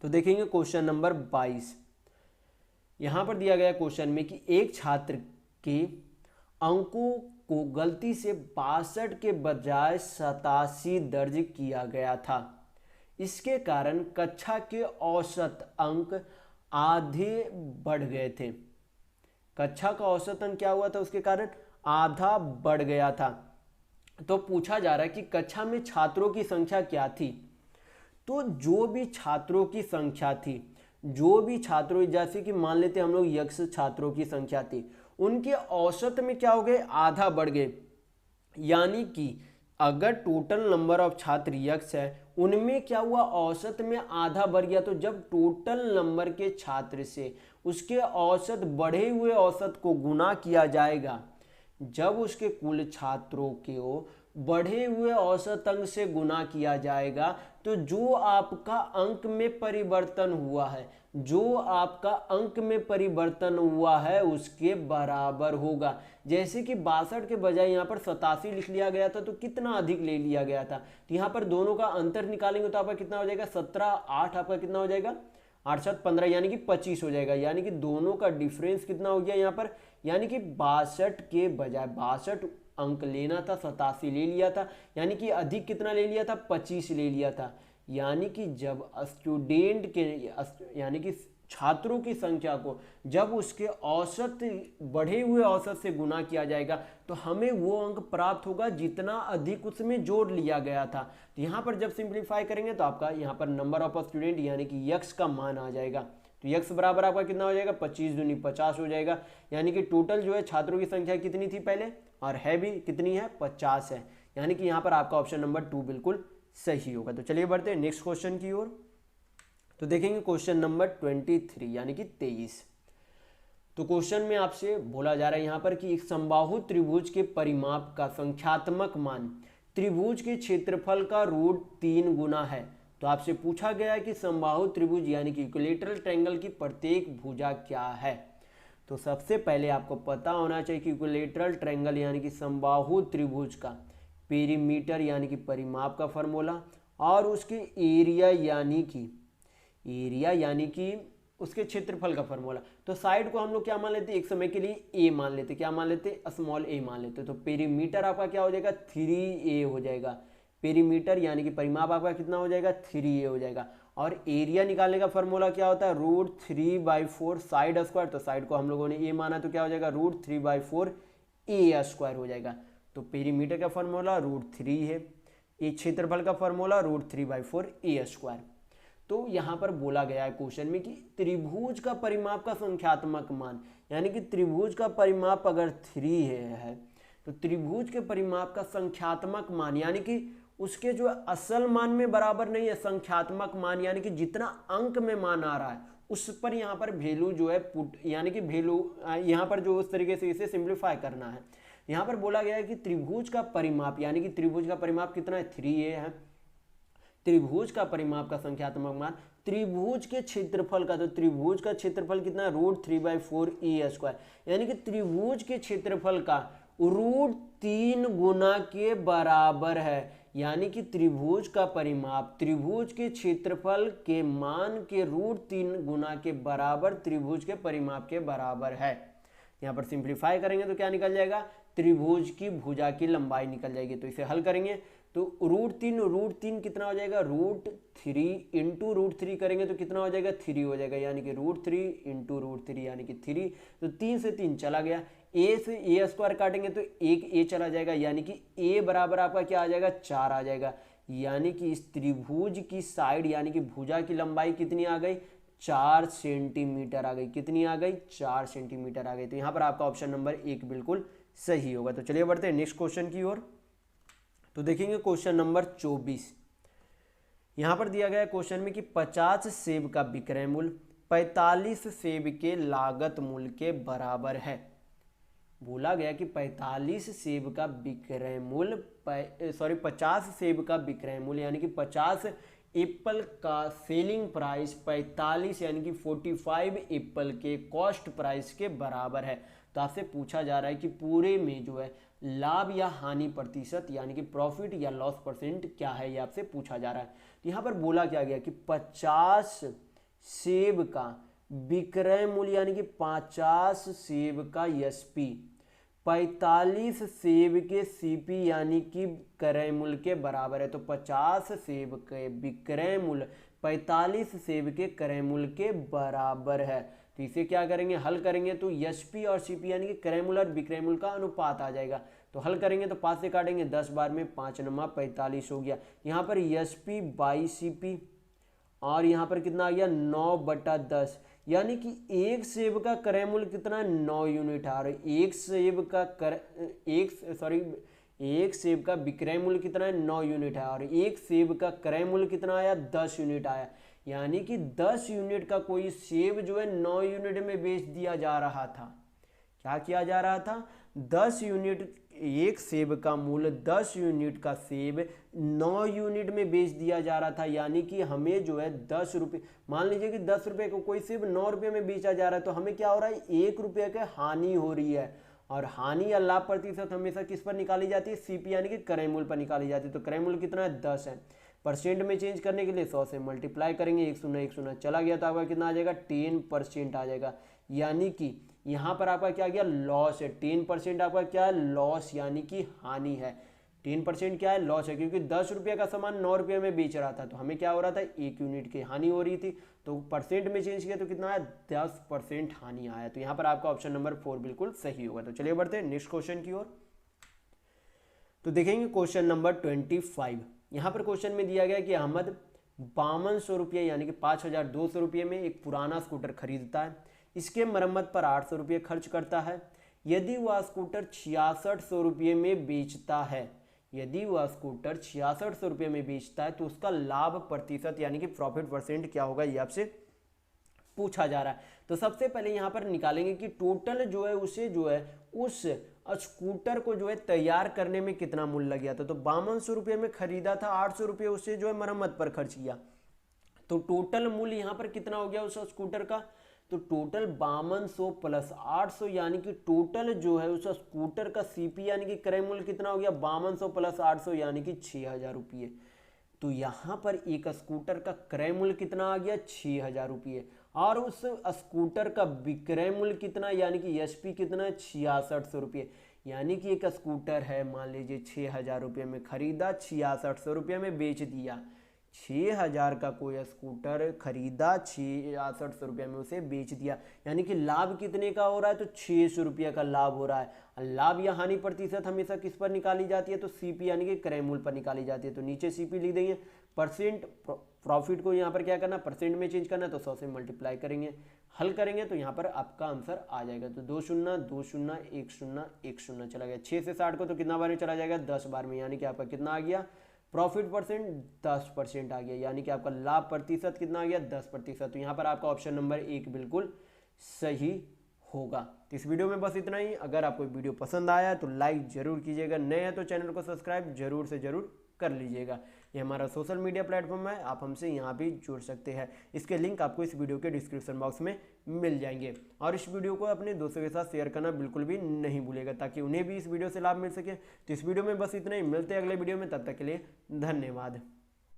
तो देखेंगे क्वेश्चन नंबर 22। यहाँ पर दिया गया क्वेश्चन में कि एक छात्र के अंकों को गलती से 62 के बजाय 87 दर्ज किया गया था। इसके कारण कक्षा के औसत अंक आधे बढ़ गए थे। कक्षा का औसत अंक क्या हुआ था, उसके कारण आधा बढ़ गया था। तो पूछा जा रहा है कि कक्षा में छात्रों की संख्या क्या थी। तो जो भी छात्रों की संख्या थी, जो भी छात्रों, जैसे कि मान लेते हम लोग यक्स छात्रों की संख्या थी, उनके औसत में क्या हो गए, आधा बढ़ गए। यानी कि अगर टोटल नंबर ऑफ छात्र यक्स है, उनमें क्या हुआ, औसत में आधा बढ़ गया। तो जब टोटल नंबर के छात्र से उसके औसत बढ़े हुए औसत को गुना किया जाएगा, जब उसके कुल छात्रों को बढ़े हुए औसत अंक से गुना किया जाएगा, तो जो आपका अंक में परिवर्तन हुआ है, जो आपका अंक में परिवर्तन हुआ है उसके बराबर होगा। जैसे कि 62 के बजाय यहाँ पर 87 लिख लिया गया था, तो कितना अधिक ले लिया गया था, तो यहाँ पर दोनों का अंतर निकालेंगे तो आपका कितना हो जाएगा 17, 8 आपका कितना हो जाएगा 8 7 15 यानी कि 25 हो जाएगा। यानी कि दोनों का डिफरेंस कितना हो गया यहाँ पर, यानी कि 62 के बजाय 62 अंक लेना था, 87 ले लिया था, यानी कि अधिक कितना ले लिया था 25 ले लिया था। यानी कि जब स्टूडेंट के यानी कि छात्रों की संख्या को जब उसके औसत बढ़े हुए औसत से गुना किया जाएगा, तो हमें वो अंक प्राप्त होगा जितना अधिक उसमें जोड़ लिया गया था। तो यहाँ पर जब सिंप्लीफाई करेंगे तो आपका यहाँ पर नंबर ऑफ स्टूडेंट यानी कि यक्स का मान आ जाएगा। तो यक्स बराबर आपका कितना हो जाएगा 25 दूनी 50 हो जाएगा। यानी कि टोटल जो है छात्रों की संख्या कितनी थी पहले, और है भी कितनी है 50 है। यानी कि यहाँ पर आपका ऑप्शन नंबर 2 बिल्कुल सही होगा। तो चलिए बढ़ते हैं नेक्स्ट क्वेश्चन की ओर। तो देखेंगे क्वेश्चन नंबर 23 यानी कि 23। तो क्वेश्चन में आपसे बोला जा रहा है यहाँ पर कि एक समबाहु त्रिभुज के परिमाप का संख्यात्मक मान त्रिभुज के क्षेत्रफल का √3 गुना है। तो आपसे पूछा गया है कि समबाहु त्रिभुज यानी कि इक्विलैटरल ट्रायंगल की प्रत्येक भुजा क्या है। तो सबसे पहले आपको पता होना चाहिए कि इक्विलैटरल ट्रायंगल यानी कि समबाहु त्रिभुज का पेरीमीटर यानी कि परिमाप का फॉर्मूला, और उसके एरिया यानी कि उसके क्षेत्रफल का फॉर्मूला। तो साइड को हम लोग क्या मान लेते हैं, एक समय के लिए ए मान लेते, क्या मान लेते, स्मॉल ए मान लेते। तो पेरीमीटर आपका क्या हो जाएगा 3a हो जाएगा। पेरीमीटर यानी कि परिमाप आपका कितना हो जाएगा 3a हो जाएगा। और एरिया निकालने का फॉर्मूला क्या होता है √3/4 साइड स्क्वायर। तो साइड को हम लोगों ने ए माना तो क्या हो जाएगा √3/4 a स्क्वायर हो जाएगा। तो पेरीमीटर का फॉर्मूला √3 है, ये क्षेत्रफल का फॉर्मूला √3/4 a स्क्वायर। तो यहाँ पर बोला गया है क्वेश्चन में कि त्रिभुज का परिमाप का संख्यात्मक मान, यानी कि त्रिभुज का परिमाप अगर 3 है तो त्रिभुज के परिमाप का संख्यात्मक मान यानी कि उसके जो असल मान में बराबर नहीं है, संख्यात्मक मान यानी कि जितना अंक में मान आ रहा है उस पर यहाँ पर वैल्यू जो है पुट यानी कि वैल्यू यहाँ पर जो उस तरीके से इसे सिंप्लीफाई करना है। यहाँ पर बोला गया है कि त्रिभुज का परिमाप यानी कि त्रिभुज का परिमाप कितना है 3a है। त्रिभुज का परिमाप का संख्यात्मक मान त्रिभुज के क्षेत्रफल का, तो त्रिभुज का क्षेत्रफल कितना है √3/4 a स्क्वायर, यानी कि त्रिभुज के क्षेत्रफल का √3 गुना के बराबर है। यानी कि त्रिभुज का परिमाप त्रिभुज के क्षेत्रफल के मान के √3 गुना के बराबर त्रिभुज के परिमाप के बराबर है। यहाँ पर सिंप्लीफाई करेंगे तो क्या निकल जाएगा, त्रिभुज की भुजा की लंबाई निकल जाएगी। तो इसे हल करेंगे तो √3 कितना हो जाएगा √3 इंटू √3 करेंगे तो कितना हो जाएगा 3 हो जाएगा, यानी कि √3 इंटू √3 यानी कि 3। तो 3 से 3 चला गया, a से a स्क्वायर काटेंगे तो एक a चला जाएगा, यानी कि a बराबर आपका क्या आ जाएगा 4 आ जाएगा। यानी कि इस त्रिभुज की साइड यानी कि भुजा की लंबाई कितनी आ गई 4 सेंटीमीटर आ गई। कितनी आ गई 4 सेंटीमीटर आ गई। तो यहाँ पर आपका ऑप्शन नंबर 1 बिल्कुल सही होगा। तो चलिए बढ़ते हैं नेक्स्ट क्वेश्चन की ओर। तो देखेंगे क्वेश्चन नंबर 24। यहाँ पर दिया गया क्वेश्चन में कि 50 सेब का विक्रय मूल्य 45 सेब के लागत मूल्य के बराबर है। बोला गया कि 45 सेब का विक्रय मूल्य 50 सेब का विक्रय मूल्य यानी कि 50 एप्पल का सेलिंग प्राइस 45 यानी कि 45 एप्पल के कॉस्ट प्राइस के बराबर है। तो आपसे पूछा जा रहा है कि पूरे में जो है लाभ या हानि प्रतिशत यानी कि प्रॉफिट या लॉस परसेंट क्या है, ये आपसे पूछा जा रहा है। तो यहाँ पर बोला क्या गया कि 50 सेब का विक्रय मूल्य यानी कि 50 सेब का एसपी 45 सेब के सीपी यानी कि क्रय मूल्य के बराबर है। तो 50 सेब के विक्रय मूल्य 45 सेब के क्रय मूल्य के बराबर है। तो इसे क्या करेंगे हल करेंगे तो एसपी और सीपी यानी कि क्रय मूल्य और विक्रय मूल्य का अनुपात आ जाएगा। तो हल करेंगे तो 5 से काटेंगे 10 बार में 5 नमा 45 हो गया। यहाँ पर एसपी बाई सीपी और यहाँ पर कितना आ गया 9/10 यानी कि एक सेब का क्रय मूल्य कितना 9 यूनिट आ रहा है। एक सेब का विक्रय मूल्य कितना है 9 यूनिट है और एक सेब का क्रय मूल्य कितना आया 10 यूनिट आया। यानी कि 10 यूनिट का कोई सेब जो है 9 यूनिट में बेच दिया जा रहा था। क्या किया जा रहा था? 10 यूनिट, एक सेब का मूल्य 10 यूनिट का सेब 9 यूनिट में बेच दिया जा रहा था। यानी कि हमें जो है 10 रुपये, मान लीजिए कि 10 रुपये को कोई सेब 9 रुपये में बेचा जा रहा है, तो हमें क्या हो रहा है? 1 रुपये की हानि हो रही है। और हानि या लाभ प्रतिशत हमेशा किस पर निकाली जाती है? सीपी यानी कि क्रय मूल्य पर निकाली जाती है। तो क्रय मूल्य कितना है? 10 है। परसेंट में चेंज करने के लिए 100 से मल्टीप्लाई करेंगे, 1 चला गया तो आपका कितना आ जाएगा? 10% आ जाएगा। यानी कि यहाँ पर आपका क्या गया? लॉस है। 10% आपका क्या है? लॉस यानी कि हानि है। 10% क्या है? लॉस है, क्योंकि 10 रुपये का सामान 9 रुपये में बेच रहा था, तो हमें क्या हो रहा था? 1 यूनिट की हानि हो रही थी। तो परसेंट में चेंज किया तो कितना आया? 10% हानि आया। तो यहाँ पर आपका ऑप्शन नंबर 4 बिल्कुल सही होगा। तो चलिए बढ़ते हैं नेक्स्ट क्वेश्चन की ओर। तो देखेंगे क्वेश्चन नंबर 25। यहाँ पर क्वेश्चन में दिया गया कि अहमद 5200 रुपये यानी कि 5200 रुपये में एक पुराना स्कूटर खरीदता है। इसके मरम्मत पर 800 रुपये खर्च करता है। यदि वह स्कूटर 6600 रुपये में बेचता है, यदि वह स्कूटर 6600 रुपये में बेचता है, तो उसका लाभ प्रतिशत यानी कि प्रॉफिट परसेंट क्या होगा, ये आपसे पूछा जा रहा है। तो सबसे पहले यहाँ पर निकालेंगे कि टोटल जो है उसे जो है उस स्कूटर को जो है तैयार करने में कितना मूल्य लग गया था। तो 5200 रुपये में खरीदा था, 800 रुपये उसे जो है मरम्मत पर खर्च किया, तो टोटल मूल्य यहाँ पर कितना हो गया उस स्कूटर का? तो टोटल 5200 प्लस 800 यानी कि टोटल जो है उस स्कूटर का सीपी यानी कि क्रय मूल्य कितना हो गया? 5200 प्लस 800 यानी कि 6000 रुपये। तो यहाँ पर एक स्कूटर का क्रय मूल्य कितना आ गया? 6000 रुपये। और उस स्कूटर का विक्रय मूल्य कितना, यानी कि एसपी कितना? 6600 रुपये। यानी कि एक स्कूटर है, मान लीजिए 6000 रुपये में खरीदा, 6600 रुपये में बेच दिया। 6000 का कोई स्कूटर खरीदा, 6600 रुपये में उसे बेच दिया, यानी कि लाभ कितने का हो रहा है? तो 600 रुपये का लाभ हो रहा है। लाभ या हानि प्रतिशत हमेशा किस पर निकाली जाती है? तो सीपी यानी कि क्रय मूल्य पर निकाली जाती है। तो नीचे सीपी लिख देंगे, परसेंट प्रॉफिट को यहाँ पर क्या करना? परसेंट में चेंज करना, तो 100 से मल्टीप्लाई करेंगे, हल करेंगे तो यहाँ पर आपका आंसर आ जाएगा। तो 2 0 2 0 1 0 1 0 चला गया। 6 से 60 को तो कितना बार में चला जाएगा? 10 बार में, यानी कि आपका कितना आ गया? प्रॉफिट परसेंट 10% आ गया, यानी कि आपका लाभ प्रतिशत कितना आ गया? 10%। तो यहाँ पर आपका ऑप्शन नंबर 1 बिल्कुल सही होगा। तो इस वीडियो में बस इतना ही। अगर आपको वीडियो पसंद आया तो लाइक जरूर कीजिएगा, नए हैं तो चैनल को सब्सक्राइब जरूर से जरूर कर लीजिएगा। ये हमारा सोशल मीडिया प्लेटफॉर्म है, आप हमसे यहाँ भी जुड़ सकते हैं। इसके लिंक आपको इस वीडियो के डिस्क्रिप्शन बॉक्स में मिल जाएंगे। और इस वीडियो को अपने दोस्तों के साथ शेयर करना बिल्कुल भी नहीं भूलेगा, ताकि उन्हें भी इस वीडियो से लाभ मिल सके। तो इस वीडियो में बस इतना ही, मिलते हैं अगले वीडियो में, तब तक के लिए धन्यवाद।